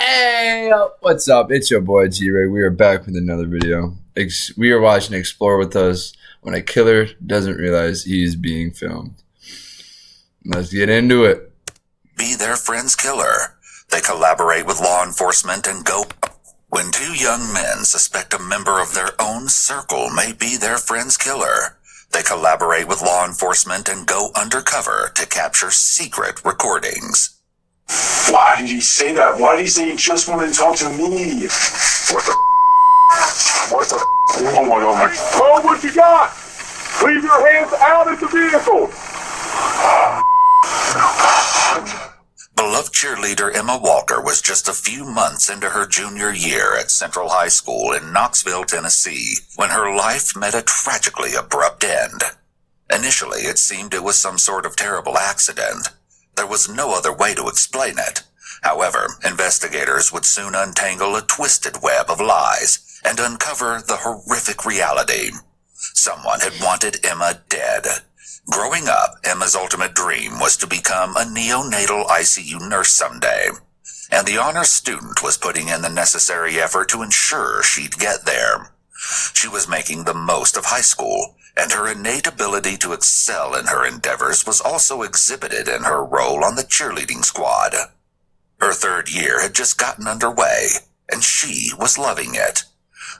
Hey, what's up? It's your boy G-reg. We are back with another video. We are watching Explore With Us when a killer doesn't realize he is being filmed. Let's get into it. Be their friend's killer. They collaborate with law enforcement and go. When two young men suspect a member of their own circle may be their friend's killer, they collaborate with law enforcement and go undercover to capture secret recordings. Why did he say that? Why did he say he just wanted to talk to me? What the? What the? Oh my God. Oh, what you got? Leave your hands out of the vehicle. Beloved cheerleader Emma Walker was just a few months into her junior year at Central High School in Knoxville, Tennessee, when her life met a tragically abrupt end. Initially, it seemed it was some sort of terrible accident. There was no other way to explain it. However, investigators would soon untangle a twisted web of lies and uncover the horrific reality. Someone had wanted Emma dead. Growing up, Emma's ultimate dream was to become a neonatal ICU nurse someday, and the honors student was putting in the necessary effort to ensure she'd get there. She was making the most of high school, and her innate ability to excel in her endeavors was also exhibited in her role on the cheerleading squad. Her third year had just gotten underway, and she was loving it.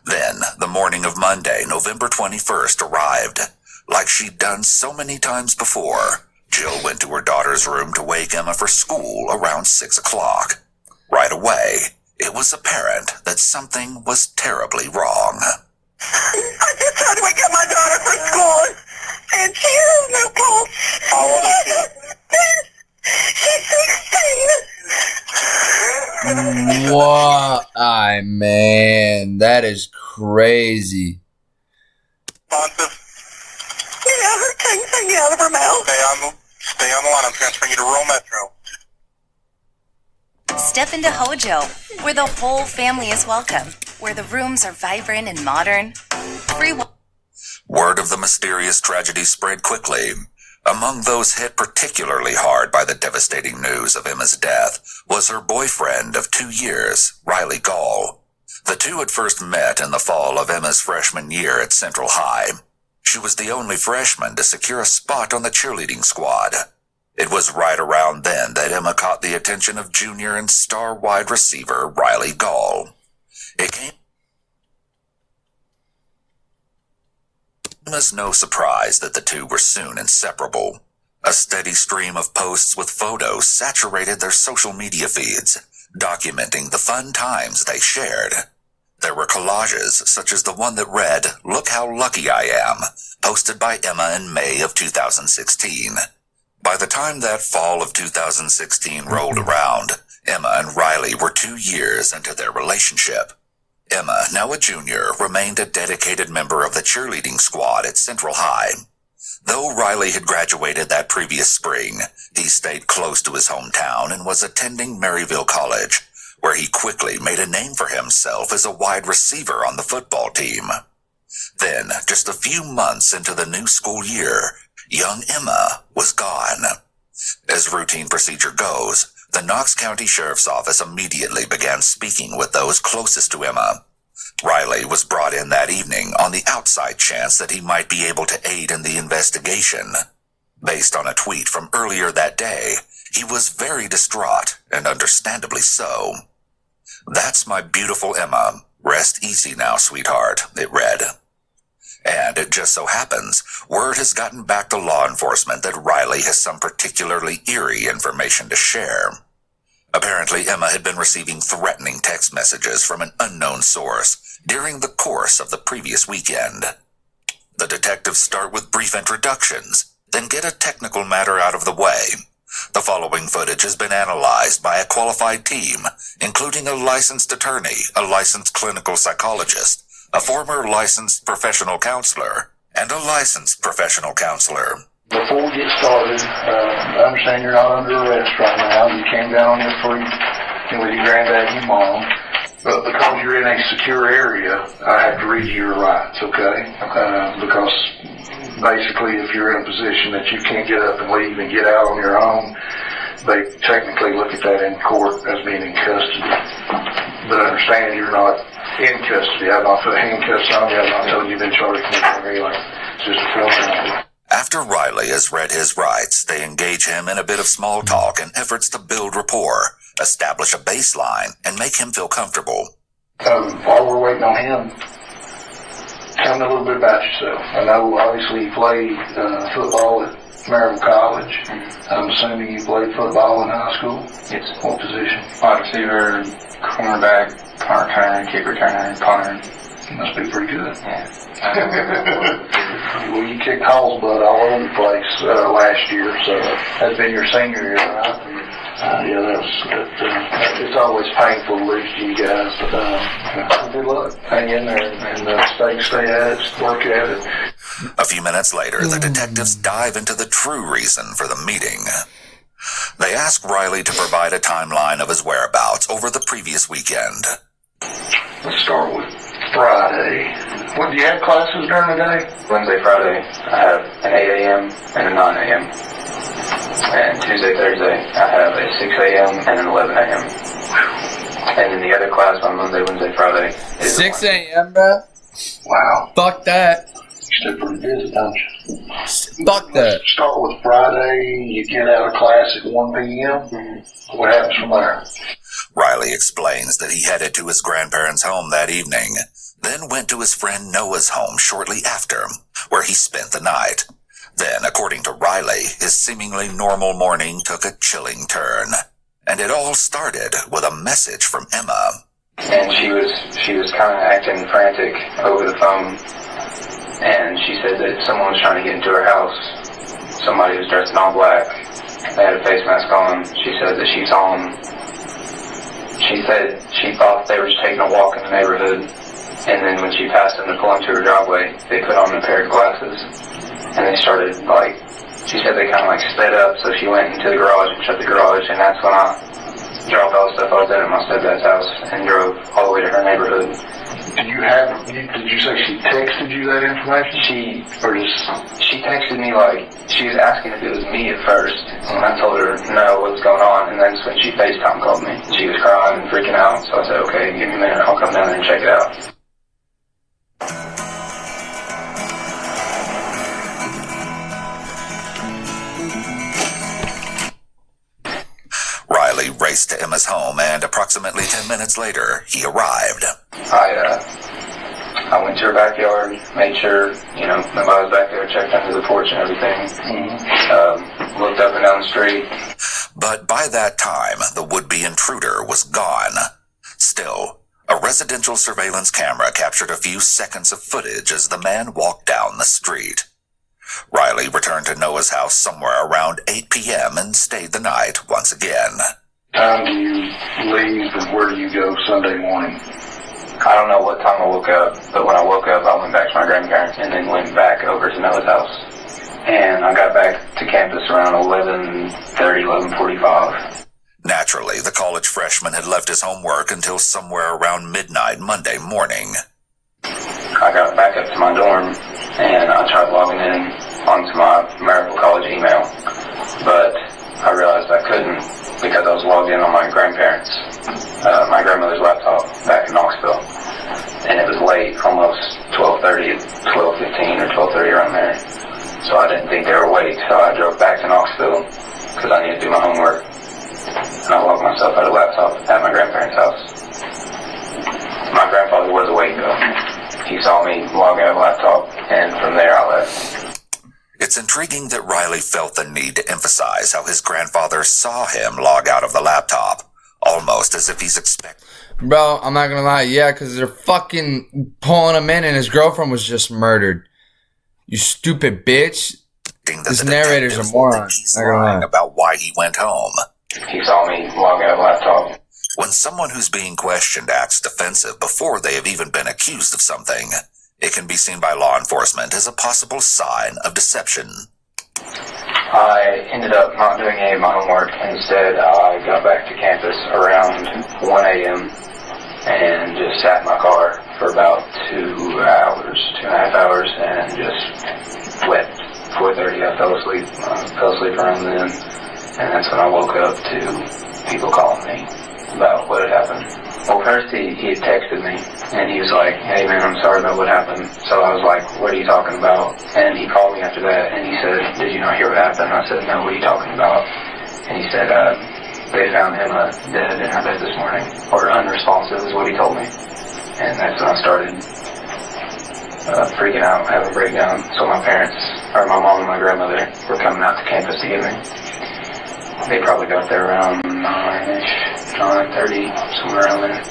Then, the morning of Monday, November 21st, arrived. Like she'd done so many times before, Jill went to her daughter's room to wake Emma for school around 6 o'clock. Right away, it was apparent that something was terribly wrong. I just tried to wake up my daughter for school, and she has no pulse. How old is She's 16. What? Man, that is crazy. Responsive. Yeah, her tongue's hanging out of her mouth. Stay on the line. I'm transferring you to rural Metro. Step into Hojo, where the whole family is welcome, where the rooms are vibrant and modern. Word of the mysterious tragedy spread quickly. Among those hit particularly hard by the devastating news of Emma's death was her boyfriend of 2 years, Riley Gall. The two had first met in the fall of Emma's freshman year at Central High. She was the only freshman to secure a spot on the cheerleading squad. It was right around then that Emma caught the attention of junior and star wide receiver Riley Gall. It came as no surprise that the two were soon inseparable. A steady stream of posts with photos saturated their social media feeds, documenting the fun times they shared. There were collages such as the one that read, "Look how lucky I am," posted by Emma in May of 2016. By the time that fall of 2016 rolled around, Emma and Riley were 2 years into their relationship. Emma, now a junior, remained a dedicated member of the cheerleading squad at Central High. Though Riley had graduated that previous spring, he stayed close to his hometown and was attending Maryville College, where he quickly made a name for himself as a wide receiver on the football team. Then, just a few months into the new school year, young Emma was gone. As routine procedure goes, the Knox County Sheriff's Office immediately began speaking with those closest to Emma. Riley was brought in that evening on the outside chance that he might be able to aid in the investigation. Based on a tweet from earlier that day, he was very distraught, and understandably so. "That's my beautiful Emma. Rest easy now, sweetheart," it read. And it just so happens, word has gotten back to law enforcement that Riley has some particularly eerie information to share. Apparently, Emma had been receiving threatening text messages from an unknown source during the course of the previous weekend. The detectives start with brief introductions, then get a technical matter out of the way. The following footage has been analyzed by a qualified team, including a licensed attorney, a licensed clinical psychologist, a former licensed professional counselor, and a licensed professional counselor. Before we get started, I understand you're not under arrest right now. You came down on your feet with your granddad and your mom. But because you're in a secure area, I have to read you your rights, okay? Because basically if you're in a position that you can't get up and leave and get out on your own, they technically look at that in court as being in custody. but understand you're not in custody. I've not put handcuffs on you. I've not told you you've been charged with anything. Like, it's just a formality. After Riley has read his rights, they engage him in a bit of small talk and efforts to build rapport, establish a baseline, and make him feel comfortable. While we're waiting on him, tell me a little bit about yourself. I know, obviously, you played football at Maryville College. I'm assuming you played football in high school? Yes. What position? Wide receiver, cornerback, punt returner, kick returner, punter. You must be pretty good. Yeah. Well, you kicked Hall's butt all over the place last year, so that's been your senior year, right? It's always painful to lose to you guys, but good luck. Hang in there and stay at it, work at it. A few minutes later, the detectives dive into the true reason for the meeting. They ask Riley to provide a timeline of his whereabouts over the previous weekend. Let's start with Friday. What, do you have classes during the day? Wednesday, Friday, I have an 8 a.m. and a 9 a.m. And Tuesday, Thursday, I have a 6 a.m. and an 11 a.m. And then the other class on Monday, Wednesday, Friday is 6 a.m., bro? Wow. Fuck that. You're still pretty busy, don't you? Fuck that. Start with Friday. You get out of class at 1 p.m. Mm-hmm. What happens from there? Riley explains that he headed to his grandparents' home that evening, then went to his friend Noah's home shortly after, where he spent the night. Then, according to Riley, his seemingly normal morning took a chilling turn. And it all started with a message from Emma. And she was kind of acting frantic over the phone. And she said that someone was trying to get into her house. Somebody was dressed in all black. They had a face mask on. She said that she saw them. She said she thought they were just taking a walk in the neighborhood. And then when she passed them to pull into her driveway, they put on a pair of glasses. And they started, she said they kind of sped up. So she went into the garage and shut the garage. And that's when I dropped all the stuff I was in at my stepdad's house and drove all the way to her neighborhood. Did you say she texted you that information? She texted me she was asking if it was me at first, and I told her no, what's going on, and that's when she FaceTime called me. She was crying and freaking out, so I said, okay, give me a minute, I'll come down there and check it out. Riley raced to Emma's home, and approximately 10 minutes later, he arrived. I went to her backyard, made sure, nobody was back there, checked under the porch and everything. Mm-hmm. Looked up and down the street. But by that time, the would-be intruder was gone. Still, a residential surveillance camera captured a few seconds of footage as the man walked down the street. Riley returned to Noah's house somewhere around 8 p.m. and stayed the night once again. Time do you leave and where do you go Sunday morning? I don't know what time I woke up, but when I woke up, I went back to my grandparents and then went back over to Noah's house. And I got back to campus around 11:30, 11:45. Naturally, the college freshman had left his homework until somewhere around midnight Monday morning. I got back up to my dorm, and I tried logging in onto my Maryville College email, but I realized I couldn't because I was logged in on my grandmother's laptop back in Knoxville, and it was late, almost 12:30, 12:15 or 12:30 around there, so I didn't think they were awake, so I drove back to Knoxville because I needed to do my homework, and I logged myself out of the laptop at my grandparents' house. My grandfather was awake though. He saw me log out of the laptop, and from there I left. It's intriguing that Riley felt the need to emphasize how his grandfather saw him log out of the laptop, almost as if he's expecting. Bro, I'm not gonna lie, yeah, because they're fucking pulling him in and his girlfriend was just murdered. You stupid bitch. This narrator's a moron. He's lying about why he went home. He saw me log out of the laptop. When someone who's being questioned acts defensive before they have even been accused of something, it can be seen by law enforcement as a possible sign of deception. I ended up not doing any of my homework. Instead, I got back to campus around 1 a.m. and just sat in my car for about 2.5 hours, and just slept. 4:30, I fell asleep around then, and that's when I woke up to people calling me about what had happened. Well, first he had texted me, and he was like, hey man, I'm sorry about what happened. So I was like, what are you talking about? And he called me after that, and he said, did you not hear what happened? I said, no, what are you talking about? And he said, they found Emma dead in her bed this morning, or unresponsive is what he told me. And that's when I started freaking out, having a breakdown. So my parents, or my mom and my grandmother, were coming out to campus to get me. They probably got there around 9-ish, 9:30, somewhere around there.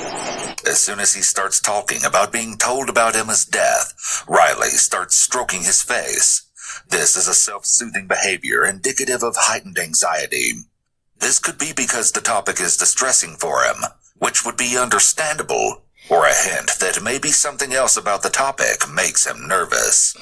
As soon as he starts talking about being told about Emma's death, Riley starts stroking his face. This is a self-soothing behavior indicative of heightened anxiety. This could be because the topic is distressing for him, which would be understandable, or a hint that maybe something else about the topic makes him nervous.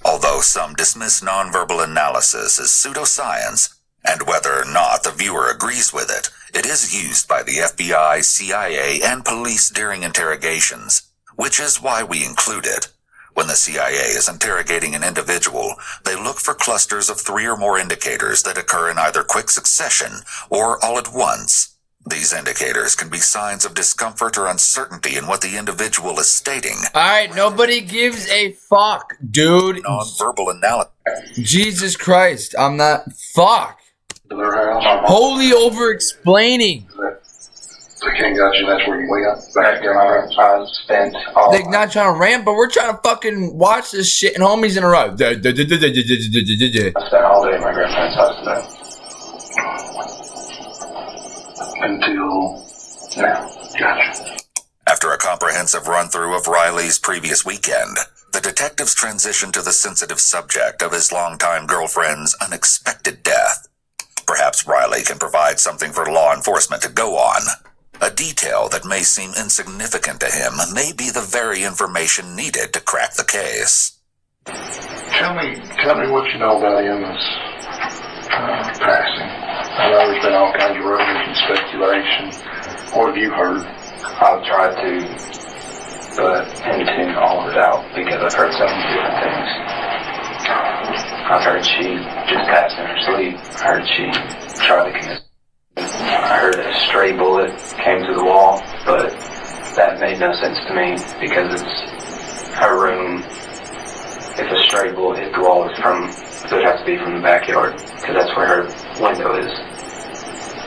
Although some dismiss nonverbal analysis as pseudoscience, and whether or not the viewer agrees with it, it is used by the FBI, CIA, and police during interrogations, which is why we include it. When the CIA is interrogating an individual, they look for clusters of 3 or more indicators that occur in either quick succession or all at once. These indicators can be signs of discomfort or uncertainty in what the individual is stating. Alright, nobody gives a fuck, dude. Nonverbal analysis. Jesus Christ, I'm not. Fuck. Their house. Holy over-explaining. The king got you, that's where you went. Back there, I spent all Like, not trying to rant, but we're trying to fucking watch this shit and homies interrupt. I spent all day at my grandparents' house today. Until now. Gotcha. After a comprehensive run-through of Riley's previous weekend, the detectives transition to the sensitive subject of his longtime girlfriend's unexpected death. Perhaps Riley can provide something for law enforcement to go on. A detail that may seem insignificant to him may be the very information needed to crack the case. Tell me what you know about Emma's passing. I know there's been all kinds of rumors and speculation. What have you heard? I've tried to tune all of it out because I've heard so many different things. I've heard she just passed in her sleep. I heard she tried to commit. I heard a stray bullet came through the wall, but that made no sense to me because it's her room. If a stray bullet hit the wall, it would have to be from the backyard because that's where her window is.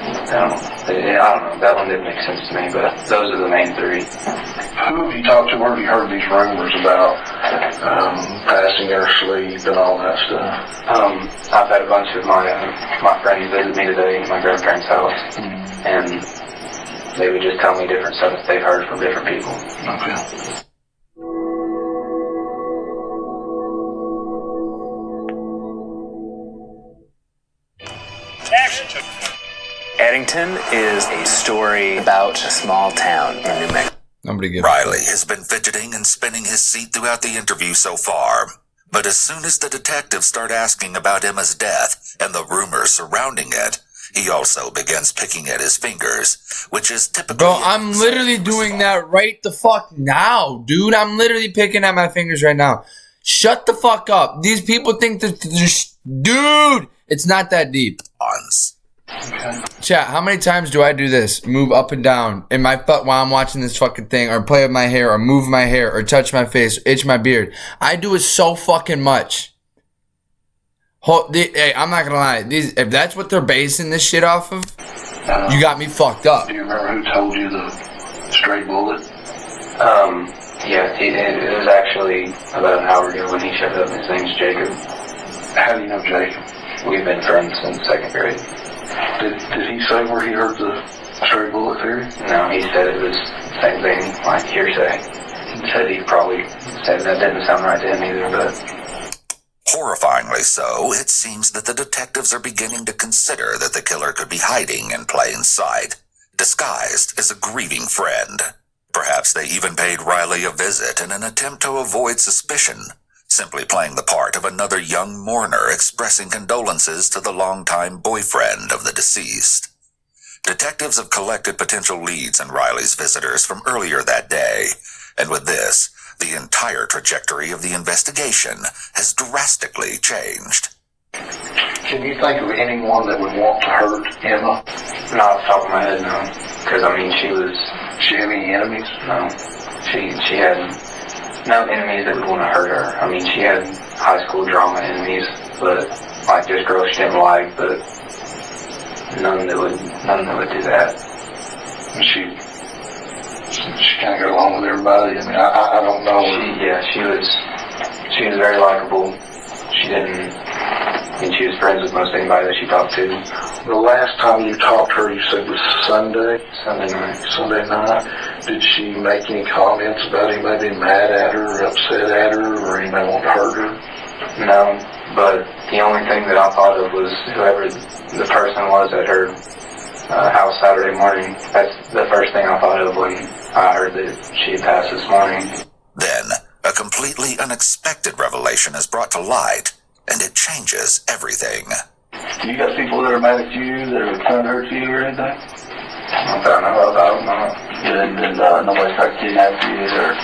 I don't know. That one didn't make sense to me, but those are the main 3. Who have you talked to? Where have you heard these rumors about passing in her sleep and all that stuff? I've had a bunch of my friends visit me today at my grandparents' house, and they would just tell me different stuff that they've heard from different people. Okay. Eddington is a story about a small town in New Mexico. Nobody gives Riley has been fidgeting and spinning his seat throughout the interview so far. But as soon as the detectives start asking about Emma's death and the rumors surrounding it, he also begins picking at his fingers, which is typical. Bro, I'm literally doing that right the fuck now, dude. I'm literally picking at my fingers right now. Shut the fuck up. These people think that dude, it's not that deep. Okay. Chat, how many times do I do this? Move up and down in my butt while I'm watching this fucking thing, or play with my hair, or move my hair, or touch my face, or itch my beard. I do it so fucking much. Hey, I'm not gonna lie. If that's what they're basing this shit off of, you got me fucked up. Do you remember who told you the stray bullet? Yeah, it was actually about an hour ago when he showed up. His name's Jacob. How do you know Jacob? We've been friends since 2nd grade. Did he say where he heard the stray bullet theory? No, he said it was the same thing, like hearsay. He said he probably said that didn't sound right to him either, but... Horrifyingly so, it seems that the detectives are beginning to consider that the killer could be hiding in plain sight, disguised as a grieving friend. Perhaps they even paid Riley a visit in an attempt to avoid suspicion, simply playing the part of another young mourner expressing condolences to the longtime boyfriend of the deceased. Detectives have collected potential leads in Riley's visitors from earlier that day, and with this, the entire trajectory of the investigation has drastically changed. Can you think of anyone that would want to hurt Emma? Not off the top of my head, no. Because, I mean, she had any enemies? No. She had no enemies that would want to hurt her. I mean, she had high school drama enemies, but, like, just girls she didn't like, but none that would do that. She kind of got along with everybody. I mean, I don't know. She was very likable. She was friends with most anybody that she talked to. The last time you talked to her, you said was Sunday night. Sunday night. Did she make any comments about anybody being mad at her or upset at her or anybody want to hurt her? No, but the only thing that I thought of was whoever the person was at her house Saturday morning. That's the first thing I thought of when I heard that she had passed this morning. Then, a completely unexpected revelation is brought to light, and it changes everything. You got people that are mad at you, that are trying to hurt you or anything? Not that I know of, I don't know. And nobody tried to kidnap you or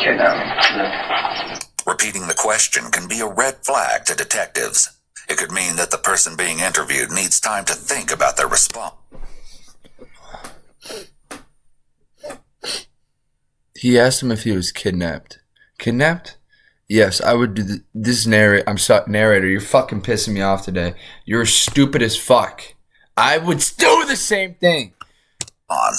kidnap me? Yeah. Repeating the question can be a red flag to detectives. It could mean that the person being interviewed needs time to think about their response. He asked him if he was kidnapped. Kidnapped? Yes, I would do this narrator. I'm sorry, narrator. You're fucking pissing me off today. You're stupid as fuck. I would do the same thing. A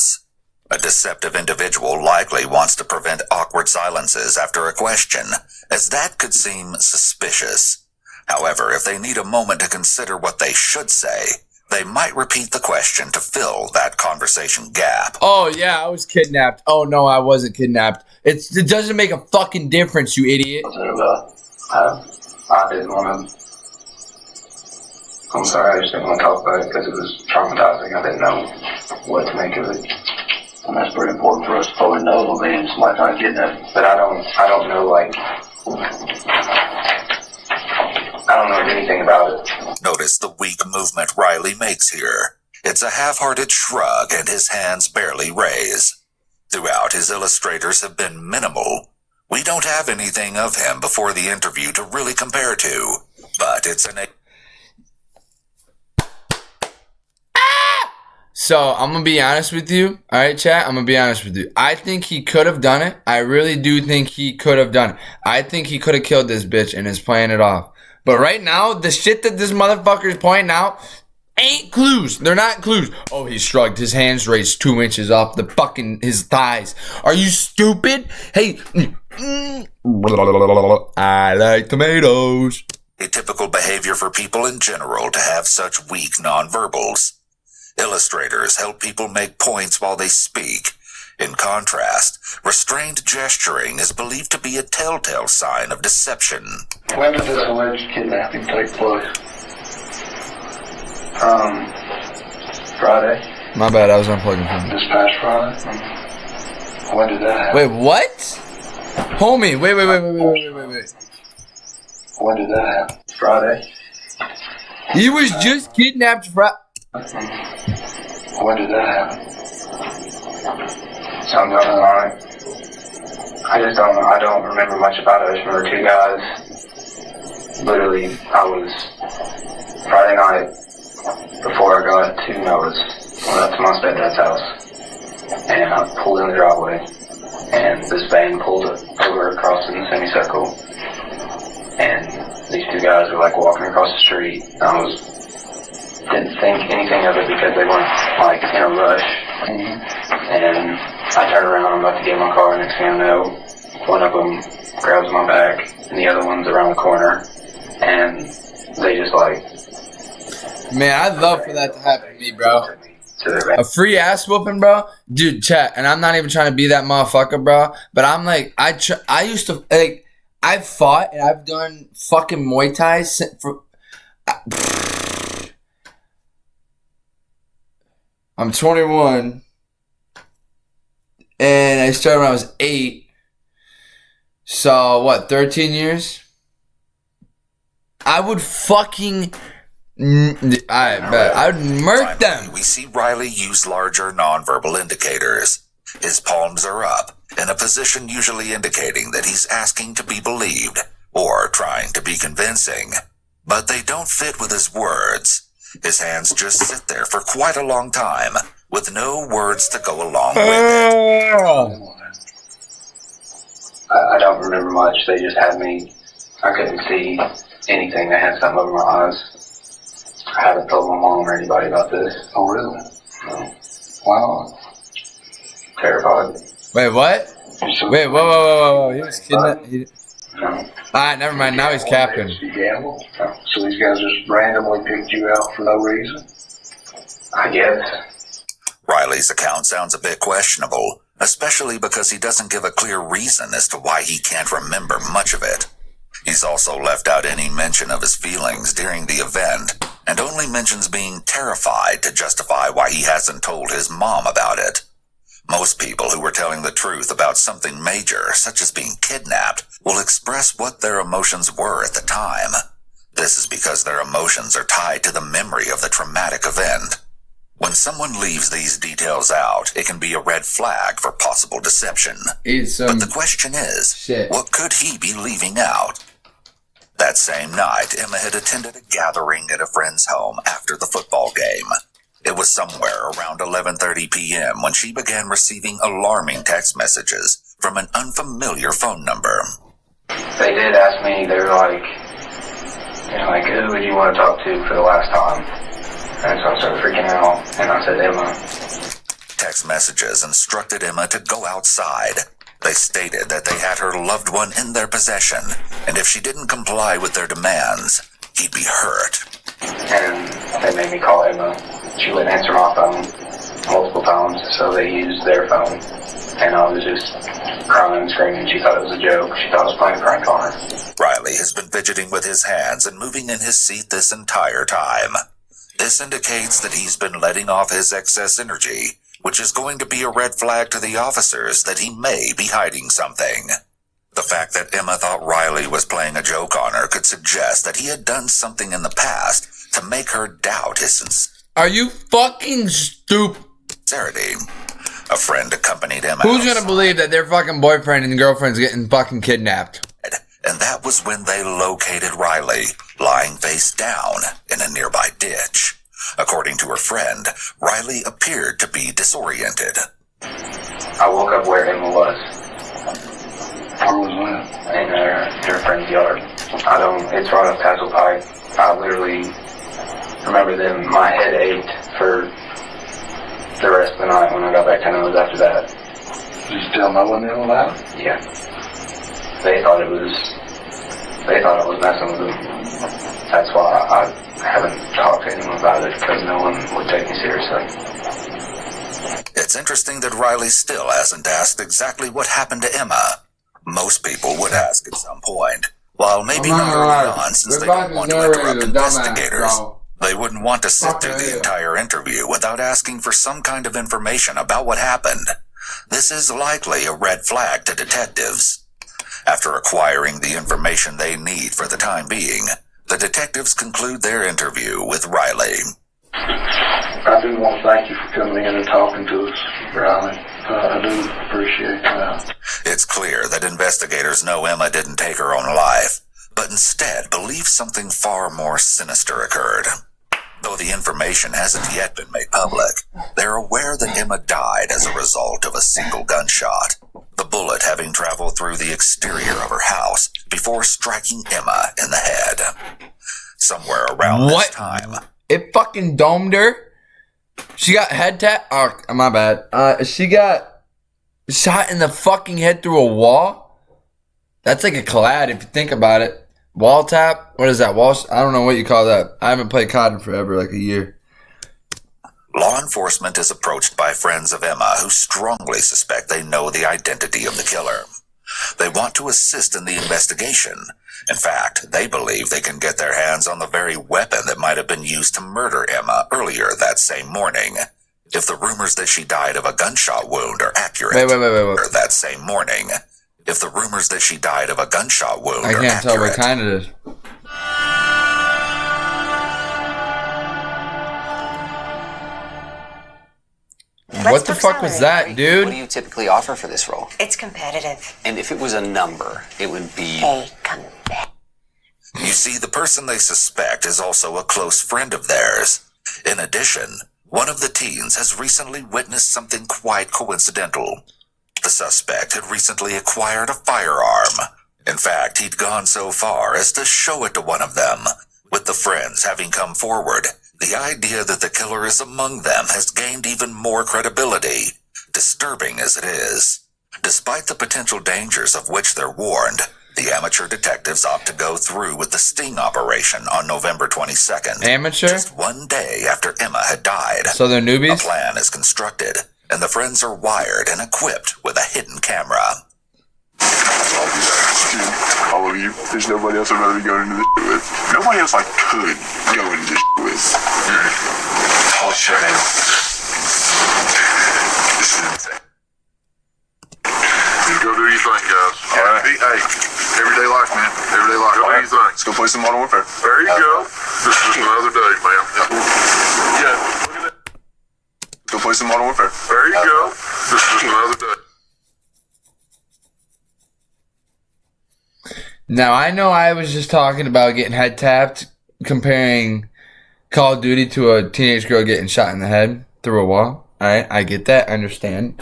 deceptive individual likely wants to prevent awkward silences after a question, as that could seem suspicious. However, if they need a moment to consider what they should say, they might repeat the question to fill that conversation gap. Oh, yeah, I was kidnapped. Oh, no, I wasn't kidnapped. It doesn't make a fucking difference, you idiot. I didn't want to. I'm sorry, I just didn't want to talk about it because it was traumatizing. I didn't know what to make of it. And that's pretty important for us to probably know. I mean, somebody trying to kidnap you. But I don't know, like, I don't know anything about it. Notice the weak movement Riley makes here. It's a half-hearted shrug and his hands barely raise. Throughout, his illustrators have been minimal. We don't have anything of him before the interview to really compare to, but it's an... So, I'm going to be honest with you. All right, chat? I'm going to be honest with you. I think he could have done it. I really do think he could have done it. I think he could have killed this bitch and is playing it off. But right now, the shit that this motherfucker is pointing out ain't clues. They're not clues. Oh, he shrugged. His hands raised 2 inches off the fucking his thighs. Are you stupid? Hey. I like tomatoes. Atypical behavior for people in general to have such weak nonverbals. Illustrators help people make points while they speak. In contrast, restrained gesturing is believed to be a telltale sign of deception. When did this alleged kidnapping take place? Friday. My bad, I was unplugging from This past Friday? When did that happen? Wait, what? Homie, wait. When did that happen? Friday. He was just kidnapped When did that happen? Sounds alright. I just don't know. I don't remember much about it. I just remember two guys. Literally, I was Friday night before I got to went up to my stepdad's house, and I pulled in the driveway, and this van pulled over across in the semicircle, and these two guys were like walking across the street. I didn't think anything of it because they weren't like in a rush. And I turned around, I'm about to get in my car, and next thing I know, one of them grabs my back, and the other one's around the corner, and they just like... Man, I'd love for that to happen to me, bro. A free ass whooping, bro. Dude, chat, and I'm not even trying to be that motherfucker, bro, but I'm like, I used to, like, I've fought, and I've done fucking Muay Thai for... I'm 21, and I started when I was 8. So, what, 13 years? I would fucking... I would murk them. We see Riley use larger nonverbal indicators. His palms are up, in a position usually indicating that he's asking to be believed, or trying to be convincing. But they don't fit with his words. His hands just sit there for quite a long time, with no words to go along with it. I don't remember much. They just had me. I couldn't see anything. They had something over my eyes. I haven't told my mom or anybody about this. Oh, really? No. Wow. Terrified. Wait, what? Wait, whoa. He was kidnapped. No. Alright, never mind. Now he's capping. You gamble? So these guys just randomly picked you out for no reason? I guess. Riley's account sounds a bit questionable, especially because he doesn't give a clear reason as to why he can't remember much of it. He's also left out any mention of his feelings during the event, and only mentions being terrified to justify why he hasn't told his mom about it. Most people who were telling the truth about something major, such as being kidnapped, will express what their emotions were at the time. This is because their emotions are tied to the memory of the traumatic event. When someone leaves these details out, it can be a red flag for possible deception. But the question is, what could he be leaving out? That same night, Emma had attended a gathering at a friend's home after the football game. It was somewhere around 11:30 p.m. when she began receiving alarming text messages from an unfamiliar phone number. They did ask me, they were like, who would you want to talk to for the last time? And so I started freaking out, and I said Emma. Text messages instructed Emma to go outside. They stated that they had her loved one in their possession, and if she didn't comply with their demands, he'd be hurt. And they made me call Emma. She wouldn't answer my phone multiple times, so they used their phone. And I was just crying and screaming. She thought it was a joke. She thought I was playing a prank on her. Riley has been fidgeting with his hands and moving in his seat this entire time. This indicates that he's been letting off his excess energy, which is going to be a red flag to the officers that he may be hiding something. The fact that Emma thought Riley was playing a joke on her could suggest that he had done something in the past to make her doubt his sincerity. Are you fucking stupid? A friend accompanied Emma. Who's gonna believe that their fucking boyfriend and girlfriend's getting fucking kidnapped? And that was when they located Riley, lying face down in a nearby ditch. According to her friend, Riley appeared to be disoriented. I woke up where Emma was. Where was that? In her friend's yard. It's right off Castle Pike. I literally remember my head ached for the rest of the night when I got back to Nose after that. Did you tell no one else about it? Yeah. They thought it was messing with them. That's why I haven't talked to anyone about it, because no one would take me seriously. It's interesting that Riley still hasn't asked exactly what happened to Emma. Most people would ask at some point, while maybe not early on, since they don't want to interrupt investigators. They wouldn't want to sit through the entire interview without asking for some kind of information about what happened. This is likely a red flag to detectives. After acquiring the information they need for the time being, the detectives conclude their interview with Riley. I do want to thank you for coming in and talking to us, Riley. I do appreciate that. It's clear that investigators know Emma didn't take her own life, but instead believe something far more sinister occurred. Though the information hasn't yet been made public, they're aware that Emma died as a result of a single gunshot, the bullet having traveled through the exterior of her house before striking Emma in the head. Somewhere around this time, it fucking domed her. She got head tap. Oh, my bad. She got shot in the fucking head through a wall. That's like a collide if you think about it. Wall tap? What is that? I don't know what you call that. I haven't played COD in forever, like a year. Law enforcement is approached by friends of Emma who strongly suspect they know the identity of the killer. They want to assist in the investigation. In fact, they believe they can get their hands on the very weapon that might have been used to murder Emma earlier that same morning. If the rumors that she died of a gunshot wound are accurate, that same morning, if the rumors that she died of a gunshot wound I can't tell what kind it is. What the fuck was that, dude? What do you typically offer for this role? It's competitive. And if it was a number, it would be... You see, the person they suspect is also a close friend of theirs. In addition, one of the teens has recently witnessed something quite coincidental. The suspect had recently acquired a firearm. In fact, he'd gone so far as to show it to one of them. With the friends having come forward, the idea that the killer is among them has gained even more credibility, disturbing as it is. Despite the potential dangers of which they're warned, the amateur detectives opt to go through with the sting operation on November 22nd. Amateur? Just one day after Emma had died. So they're newbies? A plan is constructed, and the friends are wired and equipped with a hidden camera. I'll do that. All of you. There's nobody else I'd rather be going into this shit with. Nobody else I could go into this shit with. Oh shit, man. This is insane. You go do your thing, guys. Alright. Hey, everyday life, man. Everyday life. Go do your thing. Let's go play some Modern Warfare. There you go. This is just another day, man. Yeah, look at that. Let's go play some Modern Warfare. There you go. This is just another day. Now, I know I was just talking about getting head tapped, comparing Call of Duty to a teenage girl getting shot in the head through a wall. Alright, I get that, I understand.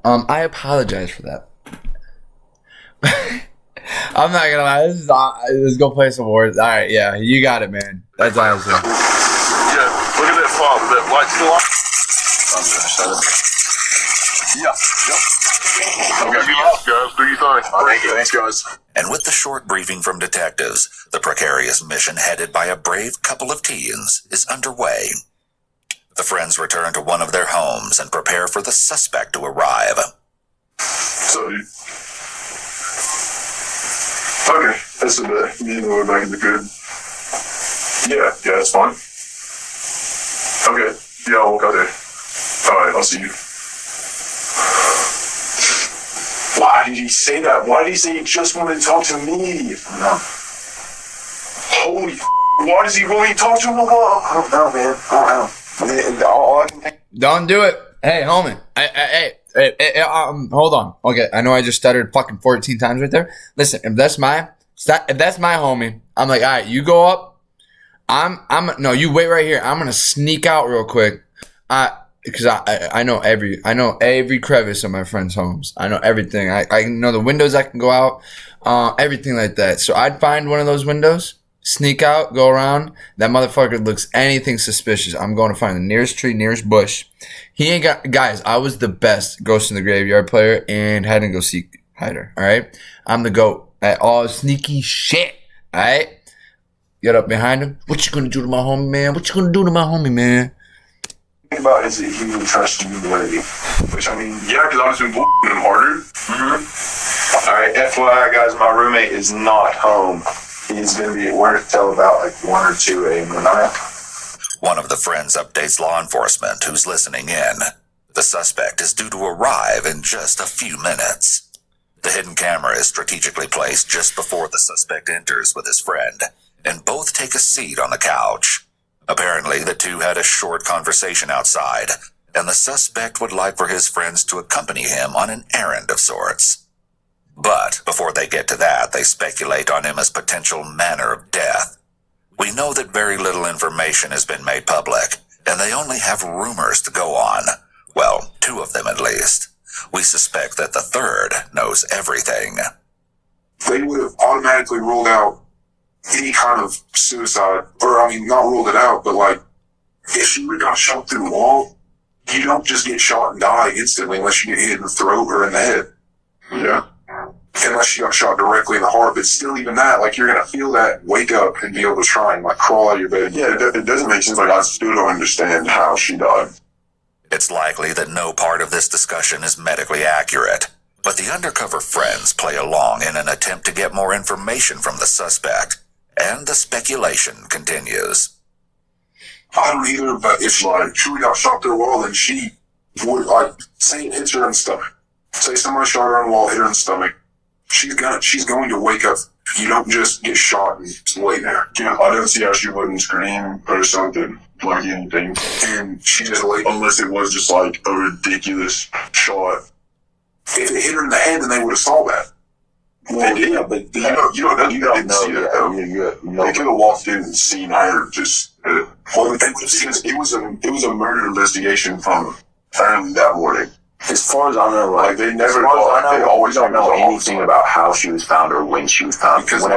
I apologize for that. I'm not gonna lie, let's go play some wars. Alright, yeah, you got it, man. That's awesome. Yeah, look at that father. That light's still on? Yeah, yep. Okay, guys, do your thing. Thank you. Thanks, guys. And with the short briefing from detectives, the precarious mission headed by a brave couple of teens is underway. The friends return to one of their homes and prepare for the suspect to arrive. So, dude. Okay, that's a bit. Me and we're back in the crib. Yeah, that's fine. Okay, yeah, I'll walk out there. Alright, I'll see you. Why did he say that? Why did he say he just wanted to talk to me? No. Holy why does he really talk to him a lot? I don't know, man. I don't know. All I can think. Don't do it. Hey, homie. Hey, hold on. Okay, I know I just stuttered fucking 14 times right there. Listen, if that's my homie, I'm like, all right, you go up. No, you wait right here. I'm gonna sneak out real quick. Because I know every crevice of my friends' homes. I know everything. I know the windows I can go out, everything like that. So I'd find one of those windows, sneak out, go around. That motherfucker looks anything suspicious. I'm going to find the nearest tree, nearest bush. He ain't got, guys, I was the best Ghost in the Graveyard player and hide and go seek hider. All right. I'm the GOAT at all sneaky shit. All right. Get up behind him. What you gonna do to my homie, man? What you gonna do to my homie, man? About is that he really trusts you already. Which, I mean, yeah, because I've just been bullshitting him harder. Mm-hmm. Alright, FYI, guys, my roommate is not home. He's going to be at work till about like 1 or 2 a.m. tonight. One of the friends updates law enforcement who's listening in. The suspect is due to arrive in just a few minutes. The hidden camera is strategically placed just before the suspect enters with his friend, and both take a seat on the couch. Apparently, the two had a short conversation outside, and the suspect would like for his friends to accompany him on an errand of sorts. But before they get to that, they speculate on Emma's potential manner of death. We know that very little information has been made public, and they only have rumors to go on. Well, 2 of them at least. We suspect that the third knows everything. They would have automatically ruled out any kind of suicide, or I mean, not ruled it out, but like, if she would have got shot through the wall, you don't just get shot and die instantly unless you get hit in the throat or in the head. Yeah. Unless you got shot directly in the heart, but still even that, like, you're gonna feel that, wake up and be able to try and like crawl out of your bed. Yeah, it doesn't make sense. Like, I still don't understand how she died. It's likely that no part of this discussion is medically accurate, but the undercover friends play along in an attempt to get more information from the suspect. And the speculation continues. I don't either, but if like she got shot through the wall, then she would, like, say it hits her in the stomach. Say somebody shot her on the wall, hit her in the stomach. She's going to wake up. You don't just get shot and just lay there. Yeah, I don't see how she wouldn't scream or something, like anything. And she just like, unless it was just like a ridiculous shot. If it hit her in the head, then they would have saw that. Well, yeah, but you don't know see that though. They could have walked in and seen her just. Well, it was a murder investigation from early that morning. As far as I know, like they never. They always don't know anything about how she was found or when she was found. Because I'm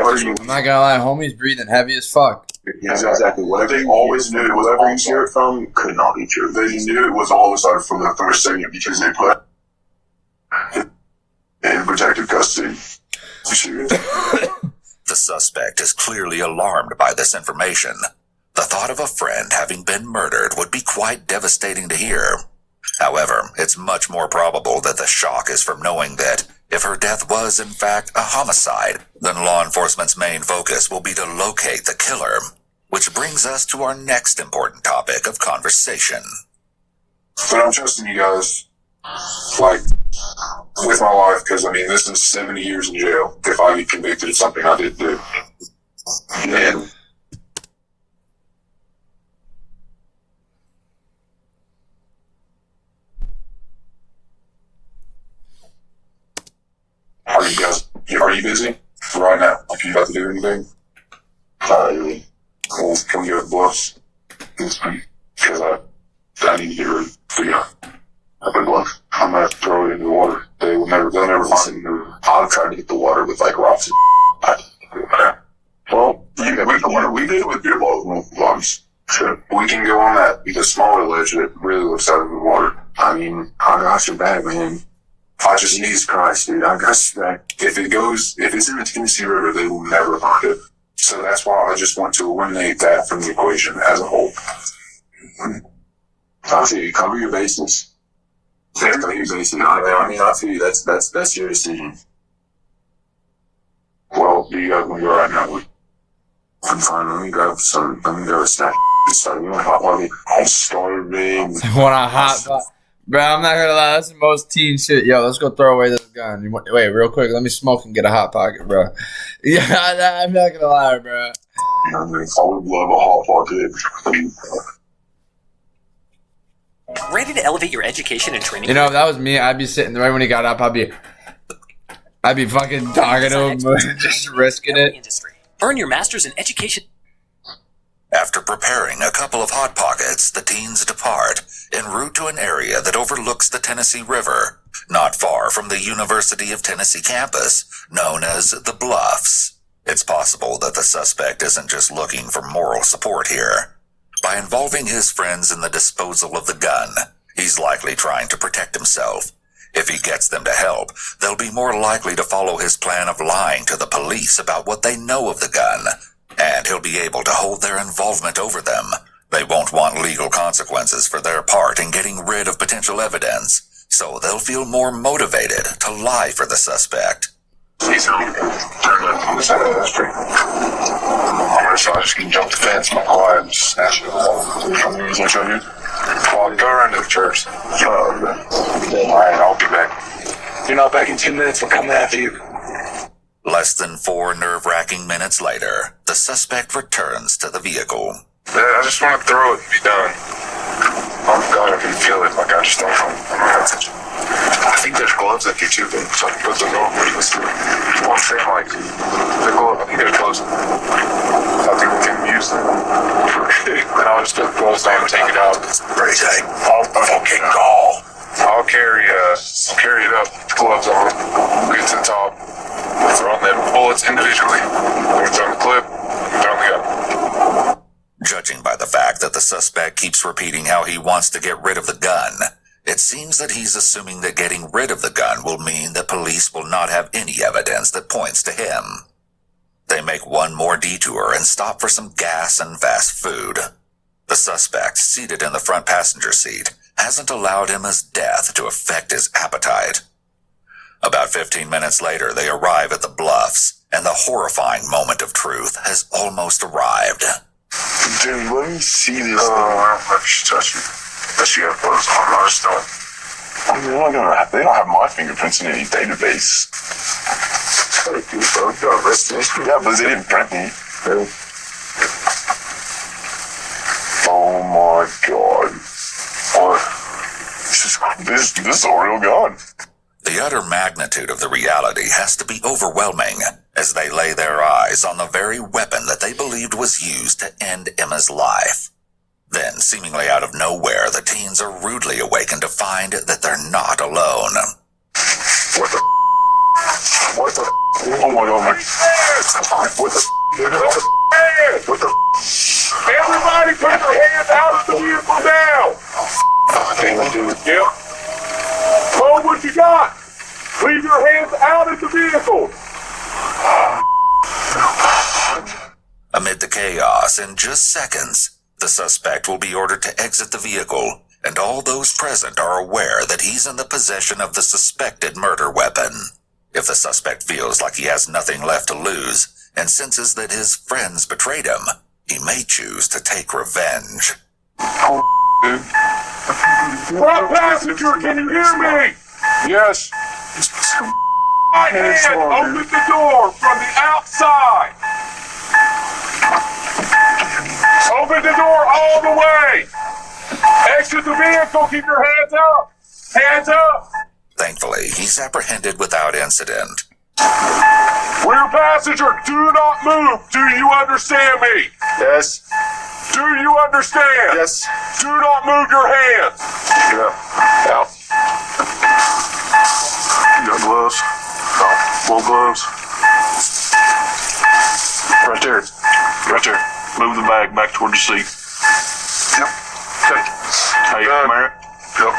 not gonna lie, homie's breathing heavy as fuck. Yeah, exactly. Whatever they always knew it was whatever all you hear it from could not be true. They knew it was all started from the first second because they put in protective custody. The suspect is clearly alarmed by this information. The thought of a friend having been murdered would be quite devastating to hear. However, it's much more probable that the shock is from knowing that if her death was in fact a homicide, then law enforcement's main focus will be to locate the killer. Which brings us to our next important topic of conversation. But I'm trusting you guys, like, with my life, because, I mean, this is 70 years in jail if I get convicted of something I didn't do. And are you busy right now? Are you about to do anything? Well, can we go to the bluffs? Because I need to get rid of the bluff. I'm gonna have to throw it into the water. They'll never find me. I'll try to get the water with like rocks. Well, we did it with beer logs. Sure. We can go on that, the smaller ledge that really looks out of the water. I mean, I got your back, man. I just need Christ, dude. I got your back. If it's in the Tennessee River, they will never find it. So that's why I just want to eliminate that from the equation as a whole. I feel you. Cover your bases. Cover your bases. I mean, I feel you. That's your decision. Well, do you guys want to go right now? I'm fine. Let me grab a snack. I'm starving. Want a hot pot? Bro, I'm not gonna lie, that's the most teen shit. Yo, let's go throw away this gun. Wait, real quick, let me smoke and get a hot pocket, bro. Yeah, I'm not gonna lie, bro. I would love a hot pocket. Ready to elevate your education and training? You know, if that was me, I'd be sitting right when he got up. I'd be fucking talking to him, just risking it. Earn your master's in education. After preparing a couple of Hot Pockets, the teens depart en route to an area that overlooks the Tennessee River, not far from the University of Tennessee campus, known as the Bluffs. It's possible that the suspect isn't just looking for moral support here. By involving his friends in the disposal of the gun, he's likely trying to protect himself. If he gets them to help, they'll be more likely to follow his plan of lying to the police about what they know of the gun, and he'll be able to hold their involvement over them. They won't want legal consequences for their part in getting rid of potential evidence, so they'll feel more motivated to lie for the suspect. He's turn left on the side of the street. I'm gonna try to jump the fence, my quiet, and snatch it off. Is that you? Well, go around to the church. Alright, I'll be back. If you're not back in 10 minutes, we're coming after you. Less than 4 nerve-wracking minutes later, the suspect returns to the vehicle. I just want to throw it and be done. Oh God, I can feel it. Like I just don't know. I think there's gloves up here too, so I can put those on. Well, I'm saying like the glove. I think there's gloves. I think we can use them. Then I'll just put the gloves on and take it out. Crazy. I'll fucking go. I'll carry it up. Gloves on. Get to the top. Throw on them bullets individually. Then we throw the clip. Throw the gun. Judging by the fact that the suspect keeps repeating how he wants to get rid of the gun, it seems that he's assuming that getting rid of the gun will mean that police will not have any evidence that points to him. They make one more detour and stop for some gas and fast food. The suspect, seated in the front passenger seat, hasn't allowed his death to affect his appetite. About 15 minutes later, they arrive at the Bluffs, and the horrifying moment of truth has almost arrived. Dude, let me see this thing. I don't know if you should touch me. Unless you got photos on our stuff. I mean, they don't have my fingerprints in any database. Yeah, but they didn't print me. Oh my God. What? This is a real gun. The The utter magnitude of the reality has to be overwhelming as they lay their eyes on the very weapon that they believed was used to end Emma's life. Then, seemingly out of nowhere, the teens are rudely awakened to find that they're not alone. What the? What the? Oh my god, man. What the? What the? Everybody put your hands out of the vehicle now! Damn it, dude. Yep. Hold what you got! Leave your hands out of the vehicle! Amid the chaos, in just seconds, the suspect will be ordered to exit the vehicle, and all those present are aware that he's in the possession of the suspected murder weapon. If the suspect feels like he has nothing left to lose, and senses that his friends betrayed him, he may choose to take revenge. Oh, dude. Front passenger, can you hear me? Yes. Right hand, open the door from the outside. Open the door all the way. Exit the vehicle, keep your hands up. Hands up. Thankfully, he's apprehended without incident. Rear passenger, do not move. Do you understand me? Yes. Do you understand? Yes. Do not move your hands. Yeah. Out. You got gloves? No. More gloves? Right there. Right there. Move the bag back toward the seat. Yep. Okay. Hey, Merritt. Yep.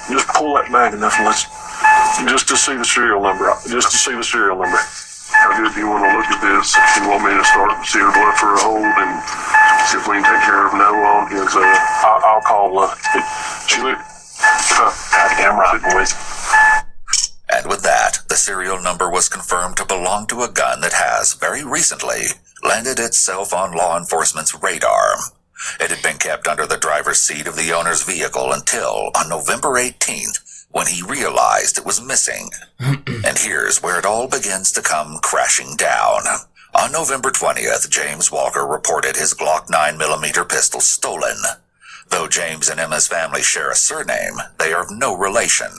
Just pull that bag enough and just to see the serial number. Just to see the serial number. How good do you want to look at this? You want me to start serial blood for a hold and see if we can take care of no on his, I'll call, goddamn right, boys. And with that, the serial number was confirmed to belong to a gun that has, very recently, landed itself on law enforcement's radar. It had been kept under the driver's seat of the owner's vehicle until, on November 18th, when he realized it was missing. And here's where it all begins to come crashing down. On November 20th, James Walker reported his Glock 9mm pistol stolen. Though James and Emma's family share a surname, they are of no relation.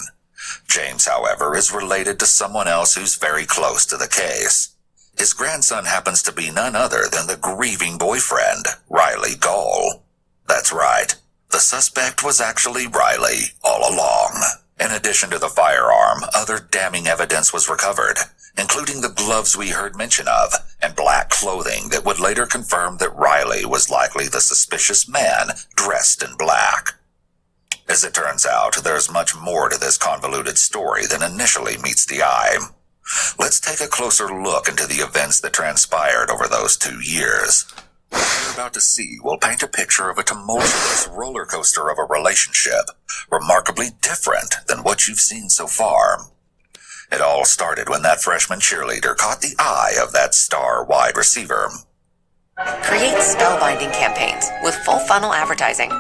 James, however, is related to someone else who's very close to the case. His grandson happens to be none other than the grieving boyfriend, Riley Gall. That's right. The suspect was actually Riley all along. In addition to the firearm, other damning evidence was recovered, including the gloves we heard mention of, and black clothing that would later confirm that Riley was likely the suspicious man dressed in black. As it turns out, there's much more to this convoluted story than initially meets the eye. Let's take a closer look into the events that transpired over those 2 years. What you're about to see will paint a picture of a tumultuous roller coaster of a relationship, remarkably different than what you've seen so far. It all started when that freshman cheerleader caught the eye of that star wide receiver. Create spellbinding campaigns with full funnel advertising.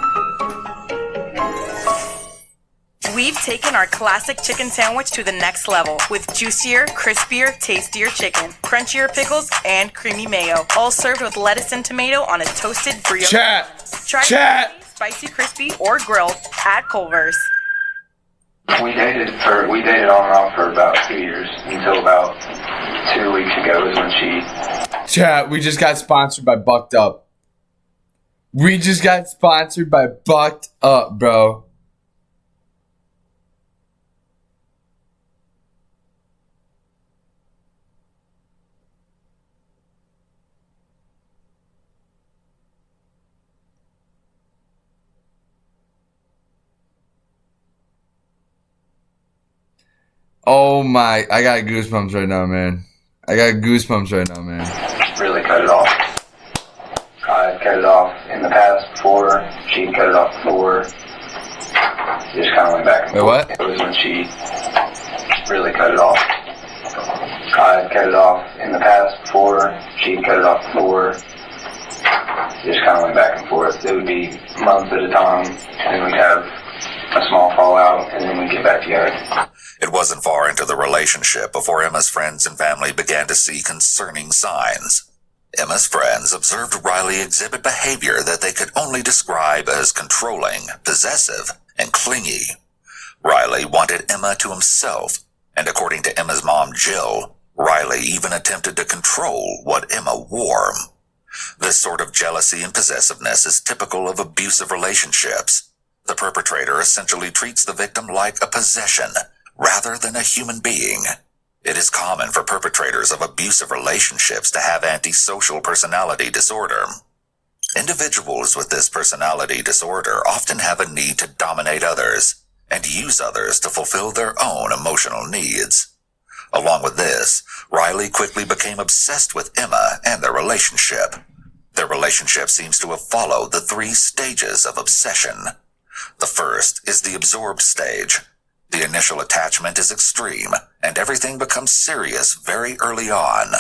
We've taken our classic chicken sandwich to the next level with juicier, crispier, tastier chicken, crunchier pickles, and creamy mayo, all served with lettuce and tomato on a toasted brioche. Try it spicy, crispy, or grilled at Culver's. We dated on and off for about 2 years until about 2 weeks ago is when she. Chat, we just got sponsored by Bucked Up. We just got sponsored by Bucked Up, bro. Oh my, I got goosebumps right now, man. Really cut it off. I cut it off in the past before. She cut it off before. Just kind of went back and forth. What? It was when she really cut it off. I cut it off in the past before. She cut it off before. Just kind of went back and forth. It would be months at a time, and then we'd have a small fallout, and then we'd get back together. It wasn't far into the relationship before Emma's friends and family began to see concerning signs. Emma's friends observed Riley exhibit behavior that they could only describe as controlling, possessive, and clingy. Riley wanted Emma to himself, and according to Emma's mom, Jill, Riley even attempted to control what Emma wore. This sort of jealousy and possessiveness is typical of abusive relationships. The perpetrator essentially treats the victim like a possession, rather than a human being. It is common for perpetrators of abusive relationships to have antisocial personality disorder. Individuals with this personality disorder often have a need to dominate others and use others to fulfill their own emotional needs. Along with this, Riley quickly became obsessed with Emma and their relationship. Their relationship seems to have followed the 3 stages of obsession. The first is the absorbed stage. The initial attachment is extreme, and everything becomes serious very early on.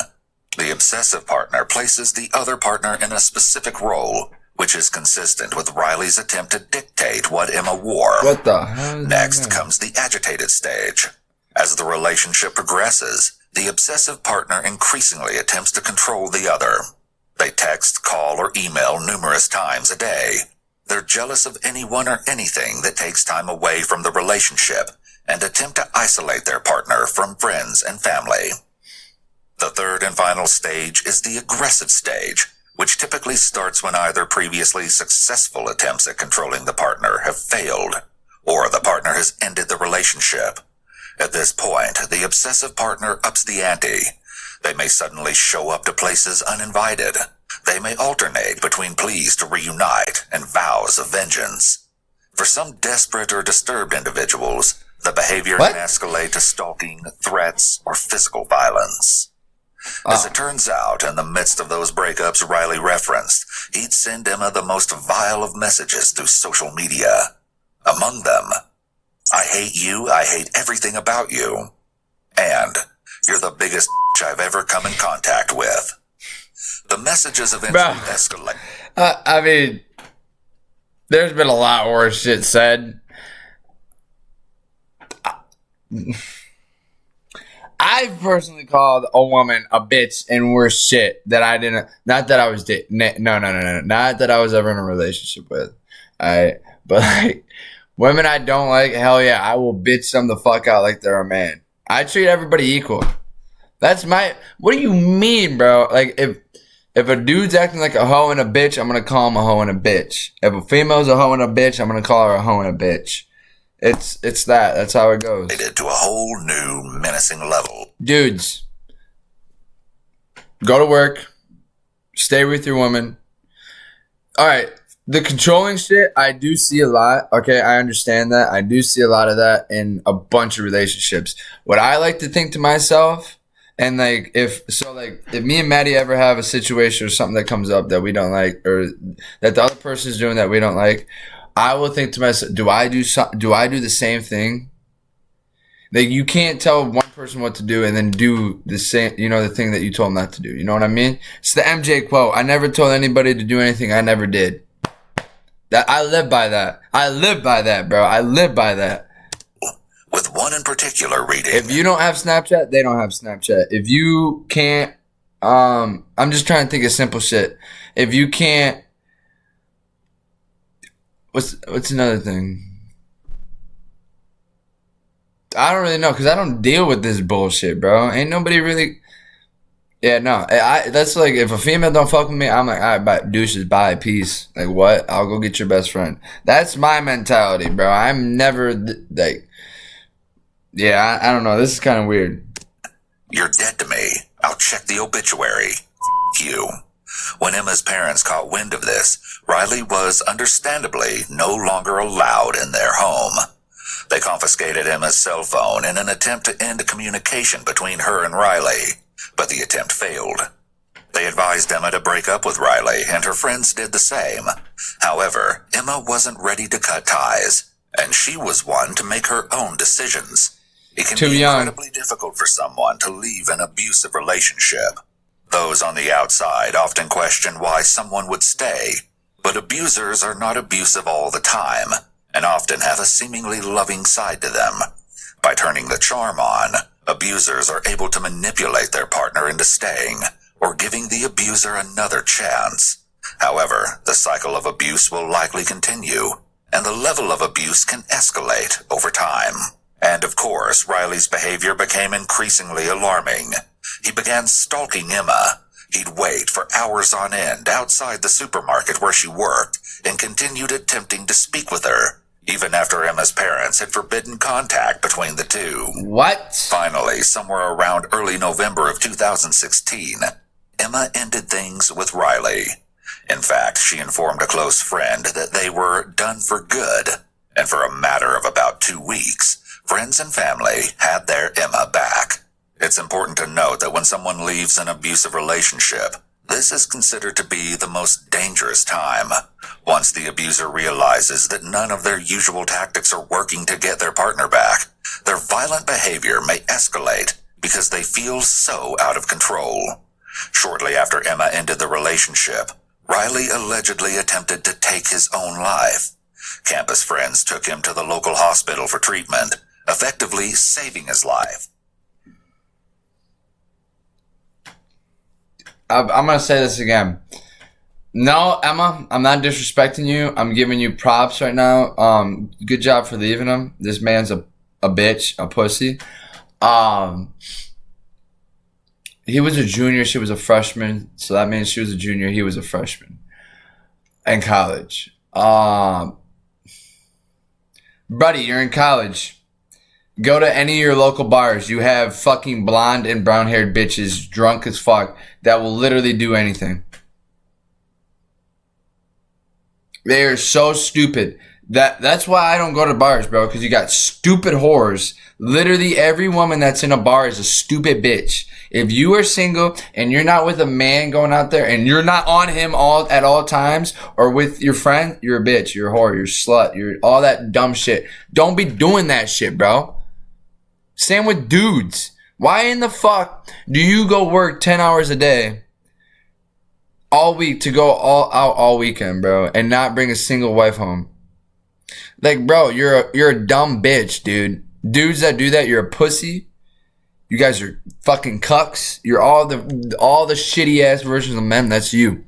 The obsessive partner places the other partner in a specific role, which is consistent with Riley's attempt to dictate what Emma wore. What the hell? Next comes the agitated stage. As the relationship progresses, the obsessive partner increasingly attempts to control the other. They text, call, or email numerous times a day. They're jealous of anyone or anything that takes time away from the relationship and attempt to isolate their partner from friends and family. The third and final stage is the aggressive stage, which typically starts when either previously successful attempts at controlling the partner have failed, or the partner has ended the relationship. At this point, the obsessive partner ups the ante. They may suddenly show up to places uninvited. They may alternate between pleas to reunite and vows of vengeance. For some desperate or disturbed individuals, the behavior can escalate to stalking, threats, or physical violence. As it turns out, in the midst of those breakups Riley referenced, he'd send Emma the most vile of messages through social media. Among them, "I hate you, I hate everything about you," and "You're the biggest I've ever come in contact with." The messages eventually escalate. I mean, there's been a lot worse shit said. I've personally called a woman a bitch and worse shit that I didn't. Not that I was no. Not that I was ever in a relationship with. But like women I don't like, hell yeah, I will bitch them the fuck out like they're a man. I treat everybody equal. That's my. What do you mean, bro? Like if a dude's acting like a hoe and a bitch, I'm gonna call him a hoe and a bitch. If a female's a hoe and a bitch, I'm gonna call her a hoe and a bitch. It's that. That's how it goes. To a whole new menacing level. Dudes, go to work. Stay with your woman. All right. The controlling shit, I do see a lot. Okay, I understand that. I do see a lot of that in a bunch of relationships. What I like to think to myself, and like if me and Maddie ever have a situation or something that comes up that we don't like, or that the other person is doing that we don't like, I will think to myself, do I do the same thing? Like, you can't tell one person what to do and then do the same, the thing that you told them not to do. You know what I mean? It's the MJ quote. I never told anybody to do anything I never did. That I live by that. I live by that, bro. I live by that. With one in particular reading. If you don't have Snapchat, they don't have Snapchat. If you can't, I'm just trying to think of simple shit. If you can't, what's another thing? I don't really know, because I don't deal with this bullshit, bro. Ain't nobody really. Yeah, no. That's like, if a female don't fuck with me, I'm like, all right, bye, deuces, bye, peace. Like, what? I'll go get your best friend. That's my mentality, bro. I'm never, like, yeah, I don't know. This is kind of weird. You're dead to me. I'll check the obituary. You. When Emma's parents caught wind of this, Riley was understandably no longer allowed in their home. They confiscated Emma's cell phone in an attempt to end communication between her and Riley, but the attempt failed. They advised Emma to break up with Riley, and her friends did the same. However, Emma wasn't ready to cut ties, and she was one to make her own decisions. It can be incredibly difficult for someone to leave an abusive relationship. Those on the outside often question why someone would stay, but abusers are not abusive all the time, and often have a seemingly loving side to them. By turning the charm on, abusers are able to manipulate their partner into staying, or giving the abuser another chance. However, the cycle of abuse will likely continue, and the level of abuse can escalate over time. And of course, Riley's behavior became increasingly alarming. He began stalking Emma. He'd wait for hours on end outside the supermarket where she worked and continued attempting to speak with her, even after Emma's parents had forbidden contact between the two. What? Finally, somewhere around early November of 2016, Emma ended things with Riley. In fact, she informed a close friend that they were done for good, and for a matter of about 2 weeks, friends and family had their Emma back. It's important to note that when someone leaves an abusive relationship, this is considered to be the most dangerous time. Once the abuser realizes that none of their usual tactics are working to get their partner back, their violent behavior may escalate because they feel so out of control. Shortly after Emma ended the relationship, Riley allegedly attempted to take his own life. Campus friends took him to the local hospital for treatment, effectively saving his life. I'm going to say this again. No, Emma, I'm not disrespecting you. I'm giving you props right now. Good job for leaving him. This man's a bitch, a pussy. He was a junior. She was a freshman. So that means she was a junior. He was a freshman in college. Buddy, you're in college. Go to any of your local bars. You have fucking blonde and brown haired bitches drunk as fuck that will literally do anything. They are so stupid. That's why I don't go to bars, bro, because you got stupid whores. Literally every woman that's in a bar is a stupid bitch. If you are single and you're not with a man going out there and you're not on him at all times or with your friend, you're a bitch, you're a whore, you're a slut, you're all that dumb shit. Don't be doing that shit, bro. Same with dudes. Why in the fuck do you go work 10 hours a day all week to go all out all weekend, bro, and not bring a single wife home? Like, bro, you're a dumb bitch, dude. Dudes that do that, you're a pussy. You guys are fucking cucks. You're all the shitty ass versions of men. That's you.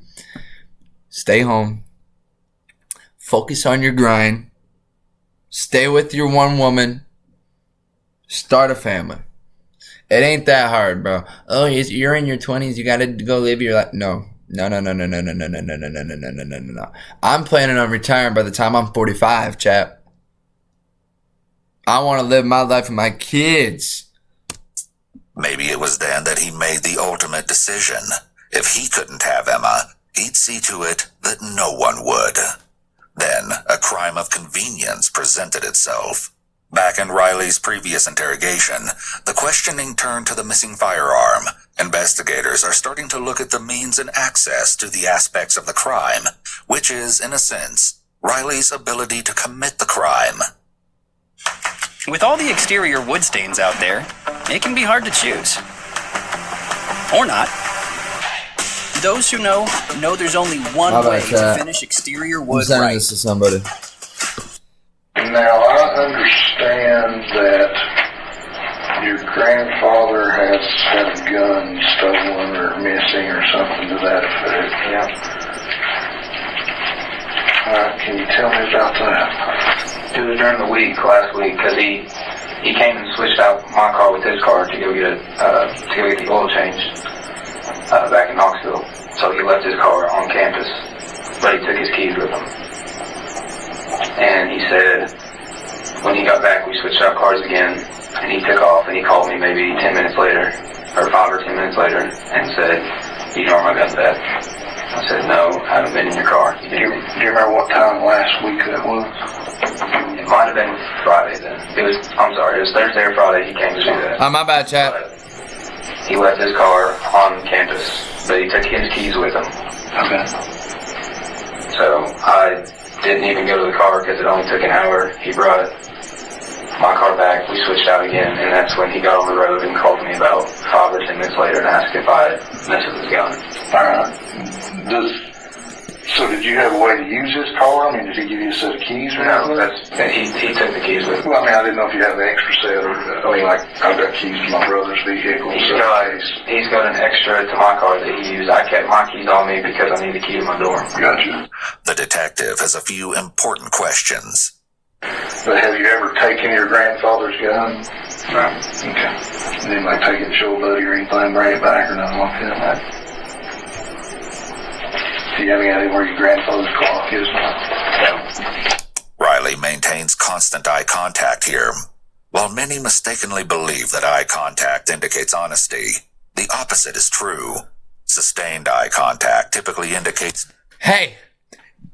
Stay home. Focus on your grind. Stay with your one woman. Start a family. It ain't that hard, bro. Oh, you're in your 20s. You gotta go live your life. No. I'm planning on retiring by the time I'm 45, chap. I want to live my life with my kids. Maybe it was then that he made the ultimate decision. If he couldn't have Emma, he'd see to it that no one would. Then, a crime of convenience presented itself. Back in Riley's previous interrogation, the questioning turned to the missing firearm. Investigators are starting to look at the means and access to the aspects of the crime, which is, in a sense, Riley's ability to commit the crime. With all the exterior wood stains out there, it can be hard to choose. Or not. Those who know there's only one way to finish exterior wood I'm sending right. this to somebody. Now, I understand that your grandfather has had a gun stolen or missing or something to that effect. Yeah. Can you tell me about that? It was during the week, last week, because he came and switched out my car with his car to go get the oil changed back in Knoxville. So he left his car on campus, but he took his keys with him. And he said, when he got back, we switched out cars again, and he took off, and he called me maybe 10 minutes later, or 5 or 10 minutes later, and said, "Do you know where my gun's at?" I said, "No, I haven't been in your car." Do you remember what time last week that was? It might have been Friday then. It was Thursday or Friday he came to do that. My bad, chat. He left his car on campus, but he took his keys with him. Okay. So I didn't even go to the car because it only took an hour. He brought my car back, we switched out again, and that's when he got on the road and called me about 5 or 10 minutes later and asked if I had messed with his gun. Alright. So did you have a way to use this car? I mean, did he give you a set of keys or anything? He took the keys with him. Well, I mean, I didn't know if you had an extra set or, I mean, like, I've got keys to my brother's vehicle. He's got an extra to my car that he used. I kept my keys on me because I need the key to my door. Gotcha. The detective has a few important questions. But have you ever taken your grandfather's gun? No. Okay. You didn't like take it to show a buddy or anything, bring it back or nothing like that? Do you have any idea where your grandfather's clock is now? Riley maintains constant eye contact here. While many mistakenly believe that eye contact indicates honesty, the opposite is true. Sustained eye contact typically indicates... Hey,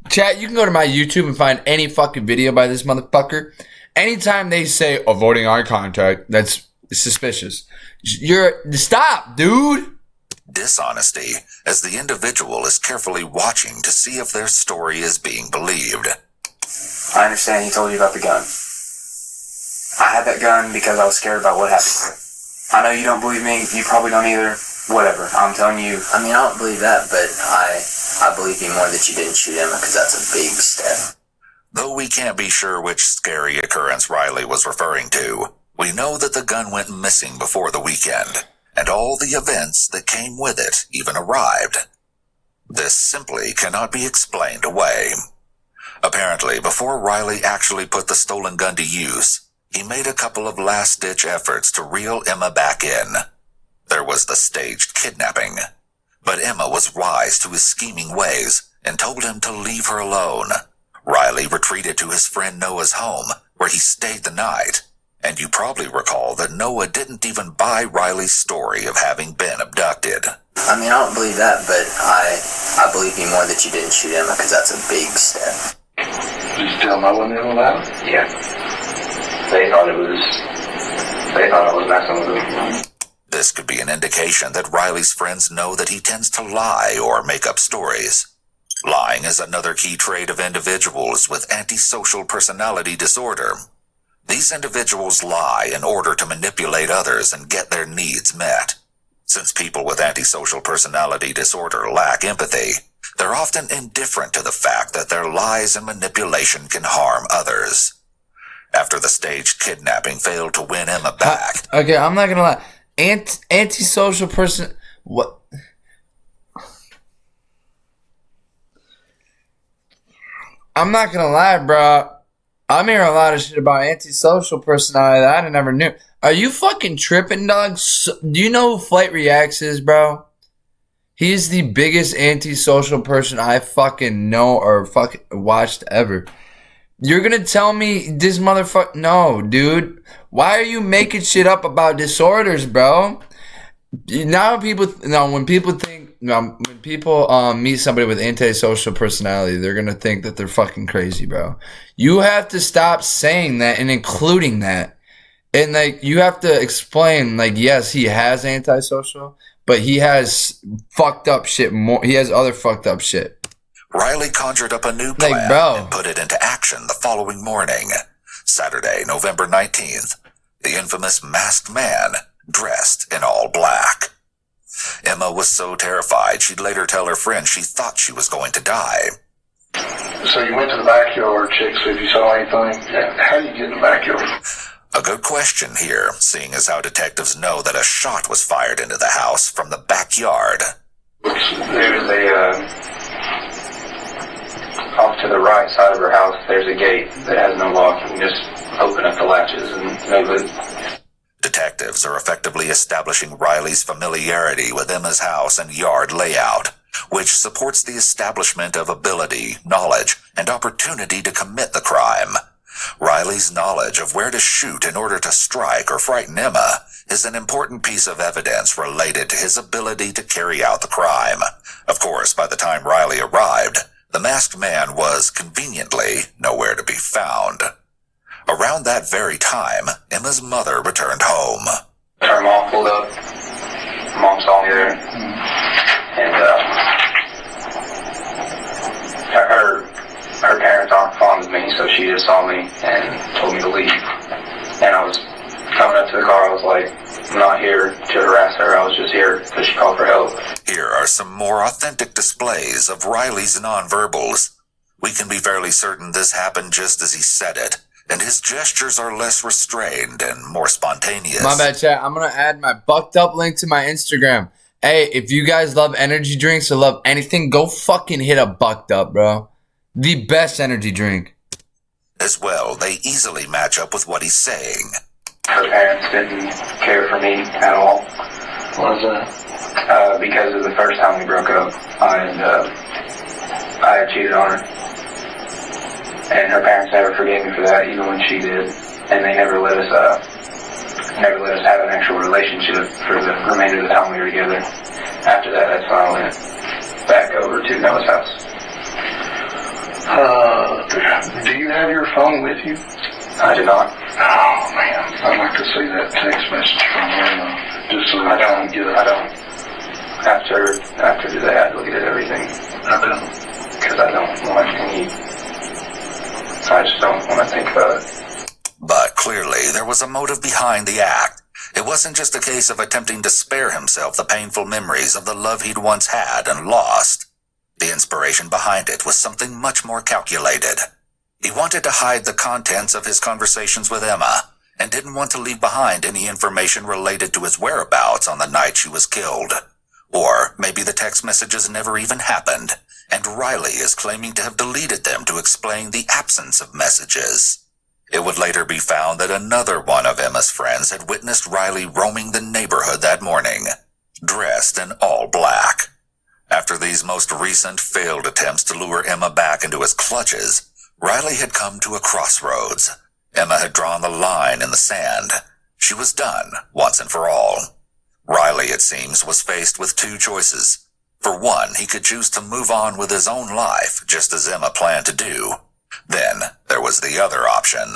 chat, you can go to my YouTube and find any fucking video by this motherfucker. Anytime they say avoiding eye contact, that's suspicious. Stop, dude. dishonesty, as the individual is carefully watching to see if their story is being believed. I understand he told you about the gun. I had that gun because I was scared about what happened. I know you don't believe me, you probably don't either. Whatever, I'm telling you. I mean, I don't believe that, but I believe you more that you didn't shoot Emma, because that's a big step. Though we can't be sure which scary occurrence Riley was referring to, we know that the gun went missing before the weekend, and all the events that came with it even arrived. This simply cannot be explained away. Apparently, before Riley actually put the stolen gun to use, he made a couple of last-ditch efforts to reel Emma back in. There was the staged kidnapping, but Emma was wise to his scheming ways and told him to leave her alone. Riley retreated to his friend Noah's home, where he stayed the night, and you probably recall that Noah didn't even buy Riley's story of having been abducted. I mean, I don't believe that, but I believe you more that you didn't shoot Emma, because that's a big step. Did you tell Noah anything about it? Yeah. They thought I was messing with them. This could be an indication that Riley's friends know that he tends to lie or make up stories. Lying is another key trait of individuals with antisocial personality disorder. These individuals lie in order to manipulate others and get their needs met. Since people with antisocial personality disorder lack empathy, they're often indifferent to the fact that their lies and manipulation can harm others. After the staged kidnapping failed to win Emma back... Okay, I'm not gonna lie. Antisocial person... What? I'm not gonna lie, bro. I'm hearing a lot of shit about antisocial personality that I never knew. Are you fucking tripping, dog? Do you know who Flight Reacts is, bro? He's the biggest antisocial person I fucking know or fucking watched ever. You're gonna tell me this motherfucker... No, dude. Why are you making shit up about disorders, bro? Now when people meet somebody with antisocial personality, they're gonna think that they're fucking crazy, bro. You have to stop saying that and including that. And like, you have to explain, like, yes, he has antisocial, but he has fucked up shit more. He has other fucked up shit. Riley conjured up a new plan and put it into action the following morning. Saturday, November 19th. The infamous masked man, dressed in all black. Emma was so terrified she'd later tell her friend she thought she was going to die. So you went to the backyard, checked, see if you saw anything? How do you get in the backyard? A good question here, seeing as how detectives know that a shot was fired into the house from the backyard. There's off to the right side of her house, there's a gate that has no lock. You can just open up the latches and no good. Detectives are effectively establishing Riley's familiarity with Emma's house and yard layout, which supports the establishment of ability, knowledge, and opportunity to commit the crime. Riley's knowledge of where to shoot in order to strike or frighten Emma is an important piece of evidence related to his ability to carry out the crime. Of course, by the time Riley arrived, the masked man was conveniently nowhere to be found. Around that very time, Emma's mother returned home. Her mom pulled up. Mom saw me there. And her parents aren't fond of me, so she just saw me and told me to leave. And I was Coming up to the car, I was like, I'm not here to harass her. I was just here because she called for help. Here are some more authentic displays of Riley's nonverbals. We can be fairly certain this happened just as he said it, and his gestures are less restrained and more spontaneous. My bad, chat. I'm going to add my bucked up link to my Instagram. Hey, if you guys love energy drinks or love anything, go fucking hit up Bucked Up, bro. The best energy drink. As well, they easily match up with what he's saying. Her parents didn't care for me at all. What was that? Because of the first time we broke up, I had cheated on her. And her parents never forgave me for that, even when she did. And they never let us have an actual relationship for the remainder of the time we were together. After that, that's when I went back over to Noah's house. Do you have your phone with you? I do not. Oh, man. I'd like to see that text message from him, just so I don't get it. I don't. After today, I deleted everything. I don't. Because I don't want any... I just don't want to think about it. But clearly, there was a motive behind the act. It wasn't just a case of attempting to spare himself the painful memories of the love he'd once had and lost. The inspiration behind it was something much more calculated. He wanted to hide the contents of his conversations with Emma, and didn't want to leave behind any information related to his whereabouts on the night she was killed. Or maybe the text messages never even happened, and Riley is claiming to have deleted them to explain the absence of messages. It would later be found that another one of Emma's friends had witnessed Riley roaming the neighborhood that morning, dressed in all black. After these most recent failed attempts to lure Emma back into his clutches, Riley had come to a crossroads. Emma had drawn the line in the sand. She was done, once and for all. Riley, it seems, was faced with two choices. For one, he could choose to move on with his own life, just as Emma planned to do. Then, there was the other option.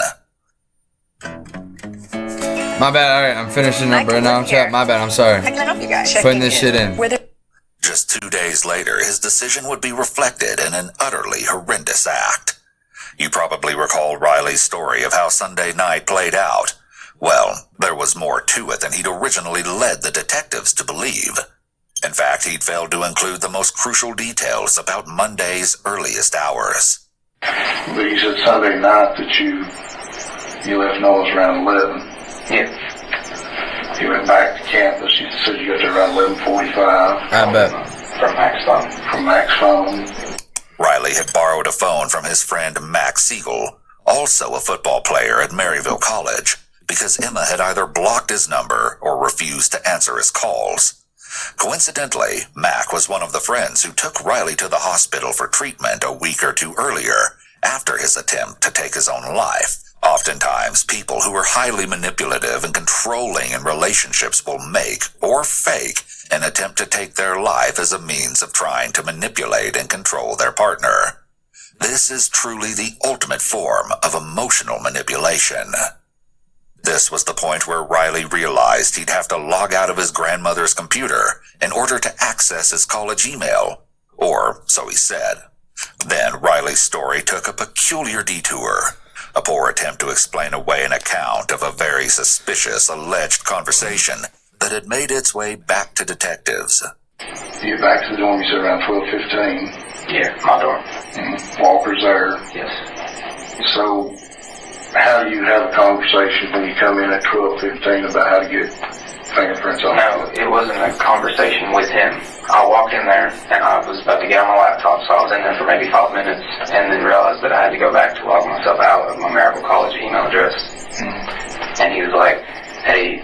My bad, alright, I'm finishing up right now. Chat, my bad, I'm sorry. I can help you guys. Putting this shit in. Just 2 days later, his decision would be reflected in an utterly horrendous act. You probably recall Riley's story of how Sunday night played out. Well, there was more to it than he'd originally led the detectives to believe. In fact, he'd failed to include the most crucial details about Monday's earliest hours. But you said Sunday night that you left Noah's around 11. Yeah. You went back to campus. You said you got there around 11:45. I bet. From Mac's phone. From Mac's phone. Riley had borrowed a phone from his friend Mac Siegel, also a football player at Maryville College, because Emma had either blocked his number or refused to answer his calls. Coincidentally, Mac was one of the friends who took Riley to the hospital for treatment a week or two earlier, after his attempt to take his own life. Oftentimes, people who are highly manipulative and controlling in relationships will make, or fake, an attempt to take their life as a means of trying to manipulate and control their partner. This is truly the ultimate form of emotional manipulation. This was the point where Riley realized he'd have to log out of his grandmother's computer in order to access his college email, or so he said. Then Riley's story took a peculiar detour, a poor attempt to explain away an account of a very suspicious alleged conversation that had made its way back to detectives. You get back to the dorm, you said around 12:15. Yeah, my dorm. Mm-hmm. Walker's there. Yes. So, how do you have a conversation when you come in at 12:15 about how to get fingerprints on? No, it wasn't a conversation with him. I walked in there, and I was about to get on my laptop, so I was in there for maybe 5 minutes, and then realized that I had to go back to log myself out of my Maryville College email address. Mm-hmm. And he was like, hey,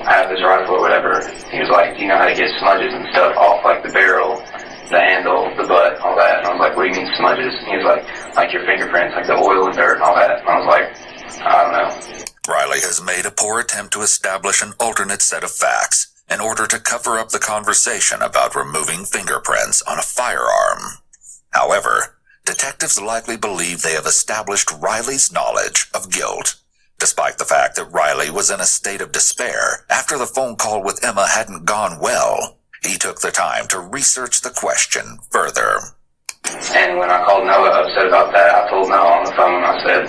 I have this rifle or whatever. He was like, do you know how to get smudges and stuff off, like the barrel, the handle, the butt, all that? And I was like, what do you mean smudges? And he was like your fingerprints, like the oil and dirt and all that. And I was like, I don't know. Riley has made a poor attempt to establish an alternate set of facts in order to cover up the conversation about removing fingerprints on a firearm. However, detectives likely believe they have established Riley's knowledge of guilt, despite the fact that Riley was in a state of despair after the phone call with Emma hadn't gone well. He took the time to research the question further. And when I called Noah upset about that, I told Noah on the phone, I said,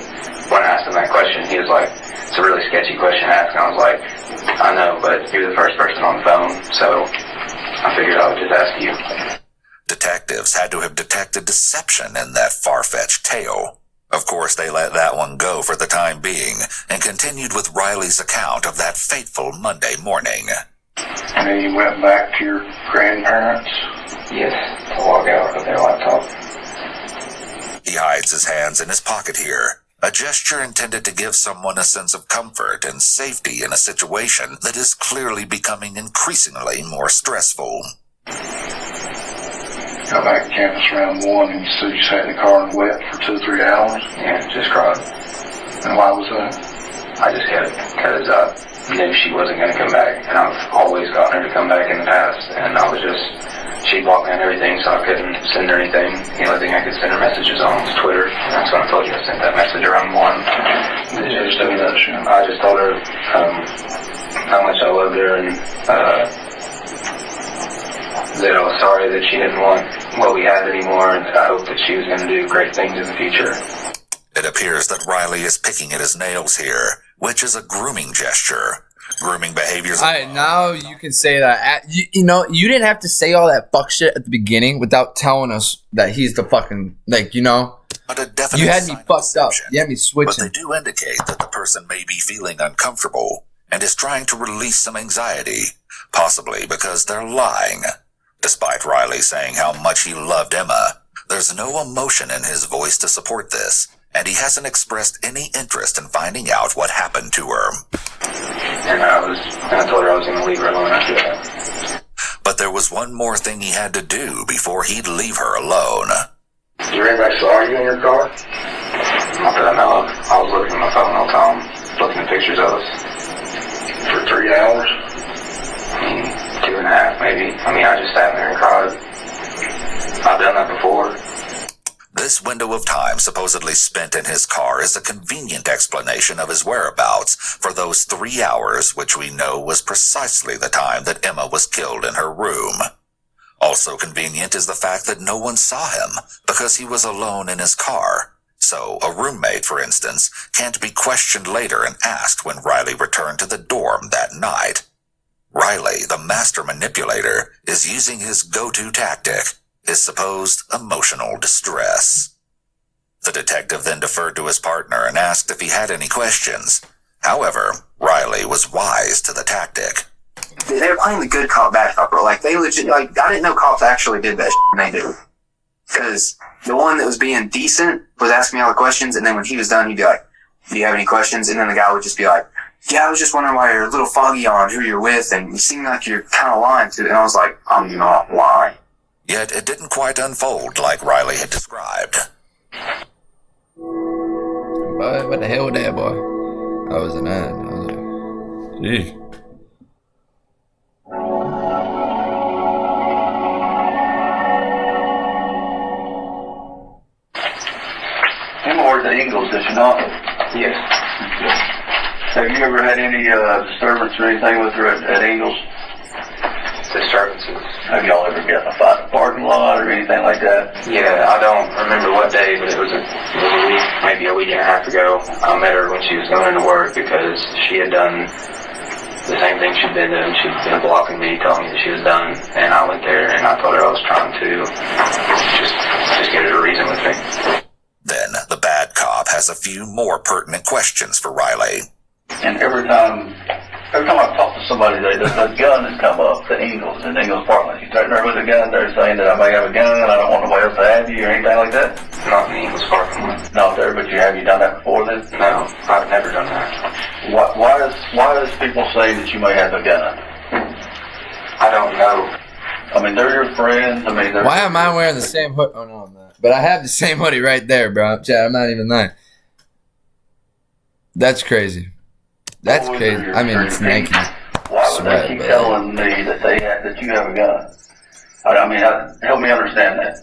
when I asked him that question, he was like, it's a really sketchy question to ask. And I was like, I know, but you're the first person on the phone, so I figured I would just ask you. Detectives had to have detected deception in that far-fetched tale. Of course, they let that one go for the time being and continued with Riley's account of that fateful Monday morning. And then you went back to your grandparents? Yes, to log out of their laptop. He hides his hands in his pocket here, a gesture intended to give someone a sense of comfort and safety in a situation that is clearly becoming increasingly more stressful. Got back to campus around 1 and you said you sat in the car and wept for 2 or 3 hours? Yeah, just cried. And why was that? I just kept, because I knew she wasn't going to come back, and I've always gotten her to come back in the past, and I was just, she blocked me on everything, so I couldn't send her anything. The only thing I could send her messages on was Twitter, and that's when I told you I sent that message around 1. I just told her how much I loved her, and that I was sorry that she didn't want what we had anymore, and I hope that she was going to do great things in the future. It appears that Riley is picking at his nails here, which is a grooming gesture. Grooming behaviors. All right, now you can say that. You know, you didn't have to say all that fuck shit at the beginning without telling us that he's the fucking, like, you know. You had me fucked up. You had me switching. But they do indicate that the person may be feeling uncomfortable and is trying to release some anxiety, possibly because they're lying. Despite Riley saying how much he loved Emma, there's no emotion in his voice to support this, and he hasn't expressed any interest in finding out what happened to her. And I told her I was going to leave her alone after that. But there was one more thing he had to do before he'd leave her alone. Did anybody saw you in your car? Not that I know of. I was looking at my phone all the time, looking at pictures of us. For 3 hours? 2.5 maybe. I just sat there and cried. I've done that before. This window of time supposedly spent in his car is a convenient explanation of his whereabouts for those 3 hours, which we know was precisely the time that Emma was killed in her room. Also convenient is the fact that no one saw him because he was alone in his car. So a roommate, for instance, can't be questioned later and asked when Riley returned to the dorm that night. Riley, the master manipulator, is using his go-to tactic, his supposed emotional distress. The detective then deferred to his partner and asked if he had any questions. However, Riley was wise to the tactic. They were playing the good cop, bad cop, bro. Like, they legit, like, I didn't know cops actually did that shit, and they do. Because the one that was being decent was asking me all the questions, and then when he was done, he'd be like, do you have any questions? And then the guy would just be like, yeah, I was just wondering why you're a little foggy on who you're with, and you seem like you're kind of lying to it. And I was like, I'm not lying. Yet it didn't quite unfold like Riley had described. Boy, what the hell was that, boy? I was an ad. I was like, geez. Emma worked at Eagles, did she not? Yes. Have you ever had any disturbance or anything with her at Eagles? Disturbances. Have y'all ever gotten a fight in the parking lot or anything like that? Yeah, I don't remember what day, but it was a week, maybe a week and a half ago. I met her when she was going into work because she had done the same thing she'd been doing. She'd been blocking me, telling me that she was done, and I went there and I told her I was trying to just get her to reason with me. Then the bad cop has a few more pertinent questions for Riley. And every time I've talked to somebody, the gun has come up, the Eagles apartment. You threaten her with a gun, they're saying that I may have a gun, I don't want nobody else to have you or anything like that? Not in the Eagles apartment. Not there, but have you done that before then? No, I've never done that. Why does people say that you may have a gun? I don't know. I mean, they're your friends. I mean, why am I wearing the same hood? Oh, no, I'm not. But I have the same hoodie right there, bro. Chad, I'm not even lying. That's crazy. That's crazy. I mean, it's Nike. Why would they keep telling me that you have a gun? I mean, help me understand that.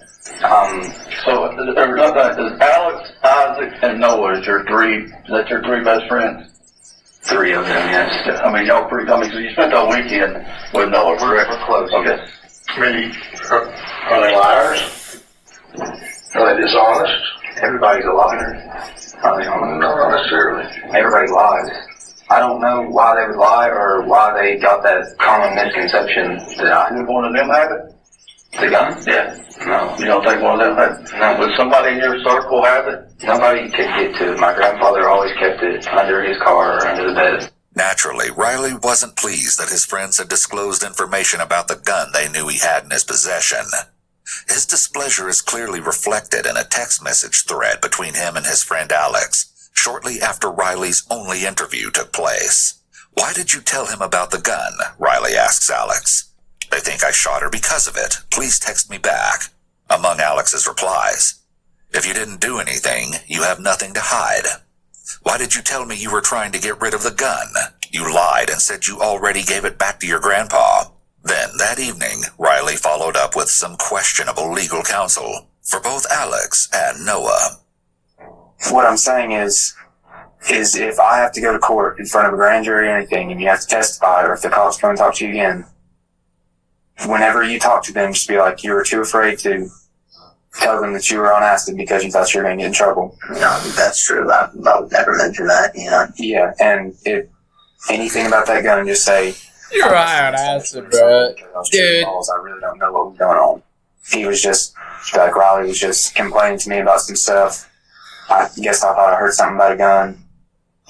So does Alex, Isaac, and Noah is your three best friends? 3 of them, yes. I mean, y'all so you spent all weekend with Noah, correct? We're close. Okay. I mean, are they liars? Are they dishonest? everybody's a liar. I mean, no, not necessarily. Everybody lies. I don't know why they would lie or why they got that common misconception that Would one of them have it? The gun? Yeah. No. You don't think one of them had it? No. Would somebody in your circle have it? Nobody could get to it. My grandfather always kept it under his car or under the bed. Naturally, Riley wasn't pleased that his friends had disclosed information about the gun they knew he had in his possession. His displeasure is clearly reflected in a text message thread between him and his friend Alex, shortly after Riley's only interview took place. "Why did you tell him about the gun?" Riley asks Alex. "They think I shot her because of it. Please text me back." Among Alex's replies, "If you didn't do anything, you have nothing to hide. Why did you tell me you were trying to get rid of the gun? You lied and said you already gave it back to your grandpa." Then, that evening, Riley followed up with some questionable legal counsel for both Alex and Noah. What I'm saying is if I have to go to court in front of a grand jury or anything and you have to testify, or if the cops come and talk to you again, whenever you talk to them, just be like, you were too afraid to tell them that you were on acid because you thought you were going to get in trouble. No, that's true. I would never mention that, Yeah, and if anything about that gun, just say, "You're high on acid, bro. Dude. I really don't know what was going on." He was just, like, Riley was just complaining to me about some stuff. I guess I thought I heard something about a gun,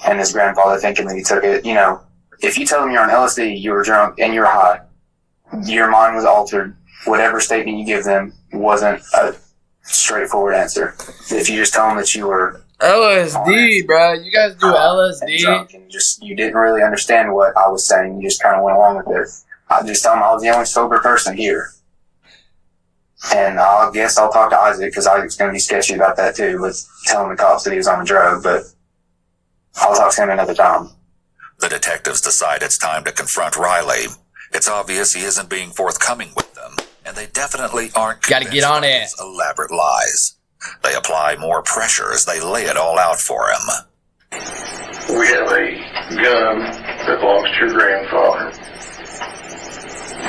and his grandfather thinking that he took it. You know, if you tell them you're on LSD, you were drunk, and you were high, your mind was altered. Whatever statement you give them wasn't a straightforward answer. If you just tell them that you were LSD, bro. You guys do LSD? drunk and you didn't really understand what I was saying, you just kind of went along with it. I just tell them I was the only sober person here. And I guess I'll talk to Isaac, because Isaac's going to be sketchy about that too, with telling the cops that he was on a drug, but I'll talk to him another time. The detectives decide it's time to confront Riley. It's obvious he isn't being forthcoming with them, and they definitely aren't Gotta get on it. his elaborate lies. They apply more pressure as they lay it all out for him. We have a gun that belongs to your grandfather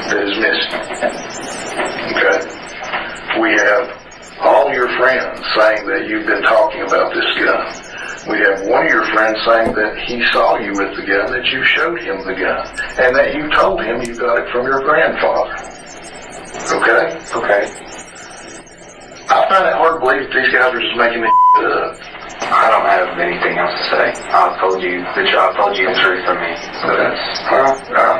that is missing. Okay? We have all your friends saying that you've been talking about this gun. We have one of your friends saying that he saw you with the gun, that you showed him the gun, and that you told him you got it from your grandfather. Okay? Okay. I find it hard to believe that these guys are just making this up. I don't have anything else to say. I've told you the truth from me. So that's,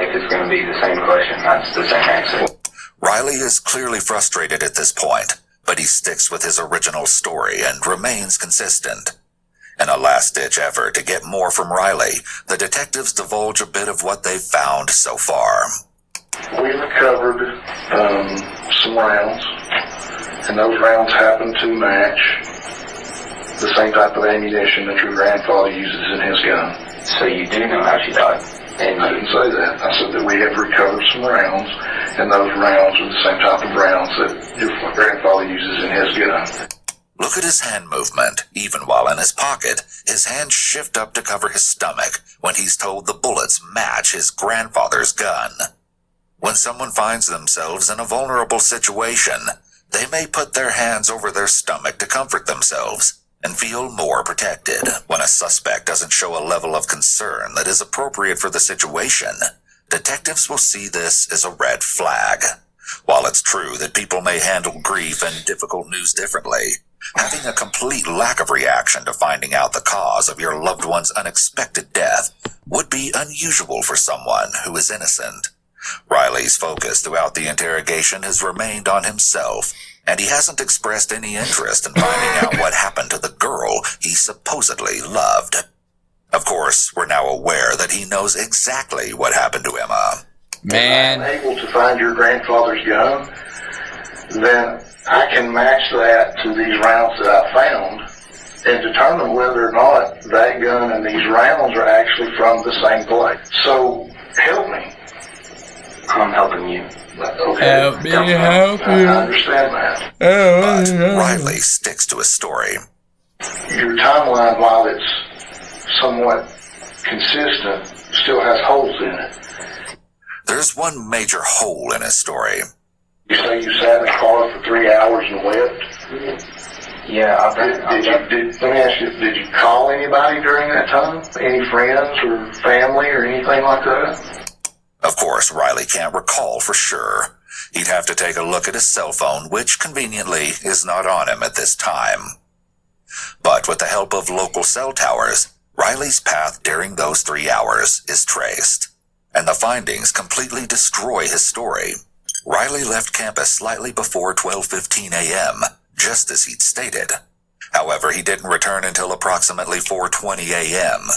if it's going to be the same question, that's the same answer. Riley is clearly frustrated at this point, but he sticks with his original story and remains consistent. In a last-ditch effort to get more from Riley, the detectives divulge a bit of what they've found so far. We recovered some rounds, and those rounds happen to match the same type of ammunition that your grandfather uses in his gun. So you do know how she died? And I didn't say that. I said that we have recovered some rounds, and those rounds are the same type of rounds that your grandfather uses in his gun. Look at his hand movement. Even while in his pocket, his hands shift up to cover his stomach when he's told the bullets match his grandfather's gun. When someone finds themselves in a vulnerable situation, they may put their hands over their stomach to comfort themselves and feel more protected. When a suspect doesn't show a level of concern that is appropriate for the situation, detectives will see this as a red flag. While it's true that people may handle grief and difficult news differently, having a complete lack of reaction to finding out the cause of your loved one's unexpected death would be unusual for someone who is innocent. Riley's focus throughout the interrogation has remained on himself, and he hasn't expressed any interest in finding out what happened to the girl he supposedly loved. Of course, we're now aware that he knows exactly what happened to Emma. Man. If I'm able to find your grandfather's gun, then I can match that to these rounds that I found and determine whether or not that gun and these rounds are actually from the same place. So, help me. I'm helping you. Okay. Help me, help you. I understand that. But Riley sticks to his story. Your timeline, while it's somewhat consistent, still has holes in it. There's one major hole in his story. You say you sat in the car for 3 hours and wept? Yeah, Let me ask you, did you call anybody during that time? Any friends or family or anything like that? Of course, Riley can't recall for sure. He'd have to take a look at his cell phone, which conveniently is not on him at this time. But with the help of local cell towers, Riley's path during those 3 hours is traced, and the findings completely destroy his story. Riley left campus slightly before 12:15 a.m., just as he'd stated. However, he didn't return until approximately 4:20 a.m.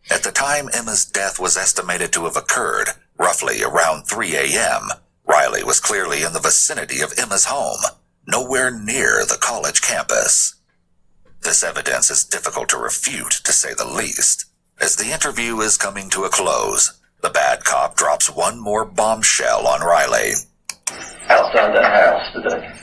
At the time Emma's death was estimated to have occurred, roughly around 3 a.m., Riley was clearly in the vicinity of Emma's home, nowhere near the college campus. This evidence is difficult to refute, to say the least. As the interview is coming to a close, the bad cop drops one more bombshell on Riley. Outside that house today.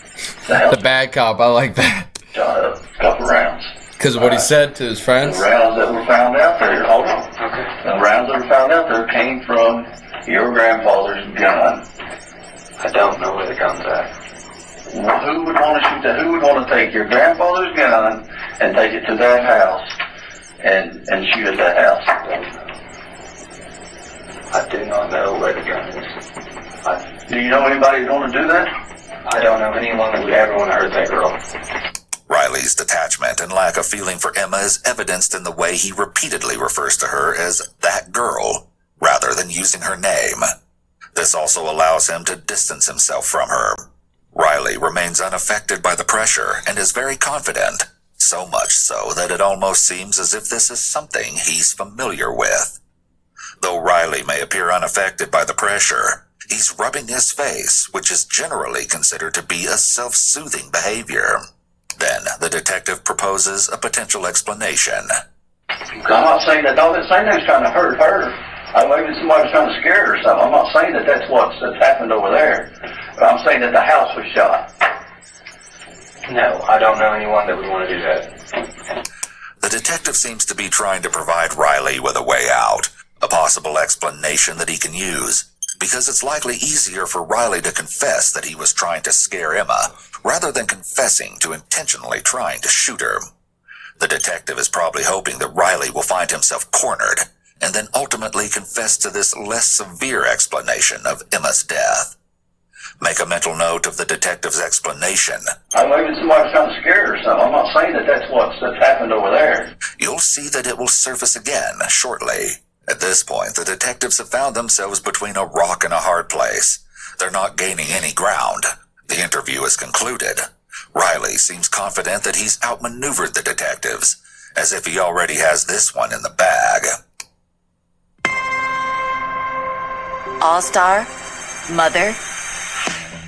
The bad cop, I like that. Shot a couple rounds. Because of what he said to his friends? The rounds that were found out there, hold on. Okay. The rounds that were found out there came from your grandfather's gun. I don't know where the gun's at. Well, who would want to shoot that? Who would want to take your grandfather's gun and take it to that house and shoot at that house? I do not know where the gun is. Do you know anybody who'd want to do that? I don't know anyone that would ever want to hurt that girl. Riley's detachment and lack of feeling for Emma is evidenced in the way he repeatedly refers to her as that girl, rather than using her name. This also allows him to distance himself from her. Riley remains unaffected by the pressure and is very confident, so much so that it almost seems as if this is something he's familiar with. Though Riley may appear unaffected by the pressure, he's rubbing his face, which is generally considered to be a self-soothing behavior. Then the detective proposes a potential explanation. I'm not saying that all this thing is trying to hurt her. Maybe somebody's trying to scare her or something. I'm not saying that that's happened over there. But I'm saying that the house was shot. No, I don't know anyone that would want to do that. The detective seems to be trying to provide Riley with a way out, a possible explanation that he can use, because it's likely easier for Riley to confess that he was trying to scare Emma, rather than confessing to intentionally trying to shoot her. The detective is probably hoping that Riley will find himself cornered, and then ultimately confess to this less severe explanation of Emma's death. Make a mental note of the detective's explanation. Maybe somebody's trying to scare her or something. I'm not saying that that's happened over there. You'll see that it will surface again shortly. At this point, the detectives have found themselves between a rock and a hard place. They're not gaining any ground. The interview is concluded. Riley seems confident that he's outmaneuvered the detectives, as if he already has this one in the bag. All-star, mother,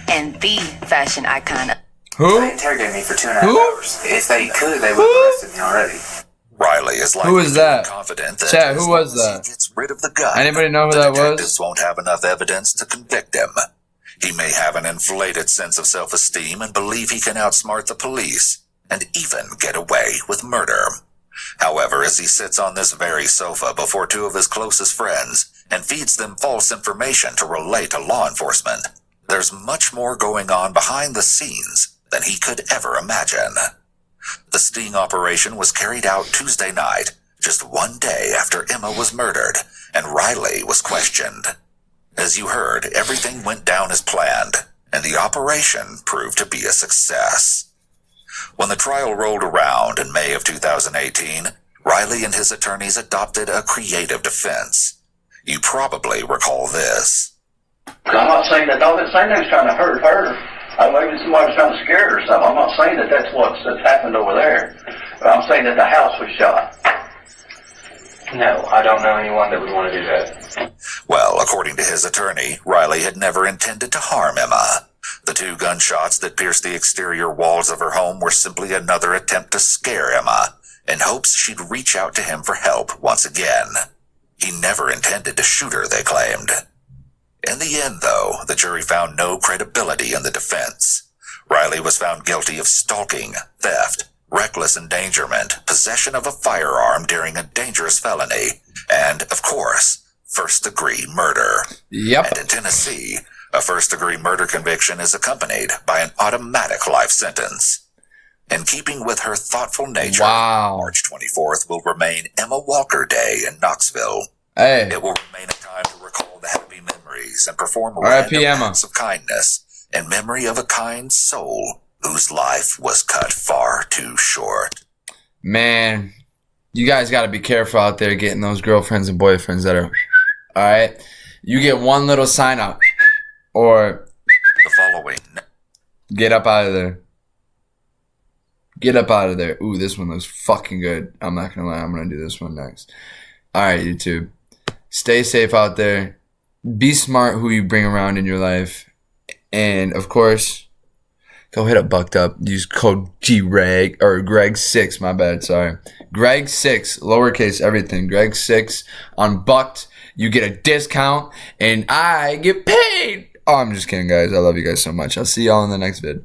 and the fashion icon. Who? They interrogated me for 2.5 hours. If they could, they would have arrested me already. Riley is likely Who is that? confident that Chat, who was that? he gets rid of the gun, Anybody know who the that detectives was? won't have enough evidence to convict him. He may have an inflated sense of self-esteem and believe he can outsmart the police, and even get away with murder. However, as he sits on this very sofa before two of his closest friends and feeds them false information to relay to law enforcement, there's much more going on behind the scenes than he could ever imagine. The sting operation was carried out Tuesday night, just one day after Emma was murdered, and Riley was questioned. As you heard, everything went down as planned, and the operation proved to be a success. When the trial rolled around in May of 2018, Riley and his attorneys adopted a creative defense. You probably recall this. I'm not saying that all this thing is trying to hurt her. Maybe somebody's trying to scare her or something. I'm not saying that that's happened over there. But I'm saying that the house was shot. No, I don't know anyone that would want to do that. Well, according to his attorney, Riley had never intended to harm Emma. The 2 gunshots that pierced the exterior walls of her home were simply another attempt to scare Emma, in hopes she'd reach out to him for help once again. He never intended to shoot her, they claimed. In the end, though, the jury found no credibility in the defense. Riley was found guilty of stalking, theft, reckless endangerment, possession of a firearm during a dangerous felony, and, of course, first-degree murder. Yep. And in Tennessee, a first-degree murder conviction is accompanied by an automatic life sentence. In keeping with her thoughtful nature, Wow. March 24th will remain Emma Walker Day in Knoxville. Hey. It will remain a time to recall the happy memories and perform R.I.P. random Emma. acts of kindness in memory of a kind soul whose life was cut far too short. Man, you guys got to be careful out there getting those girlfriends and boyfriends that are, all right? You get one little sign out, or the following. Get up out of there. Get up out of there. Ooh, this one looks fucking good. I'm not going to lie. I'm going to do this one next. All right, YouTube. Stay safe out there. Be smart who you bring around in your life. And, of course, go hit up Bucked Up. Use code G-reg, or Greg6, my bad, sorry. Greg6, lowercase everything. Greg6 on Bucked. You get a discount, and I get paid. Oh, I'm just kidding, guys. I love you guys so much. I'll see y'all in the next vid.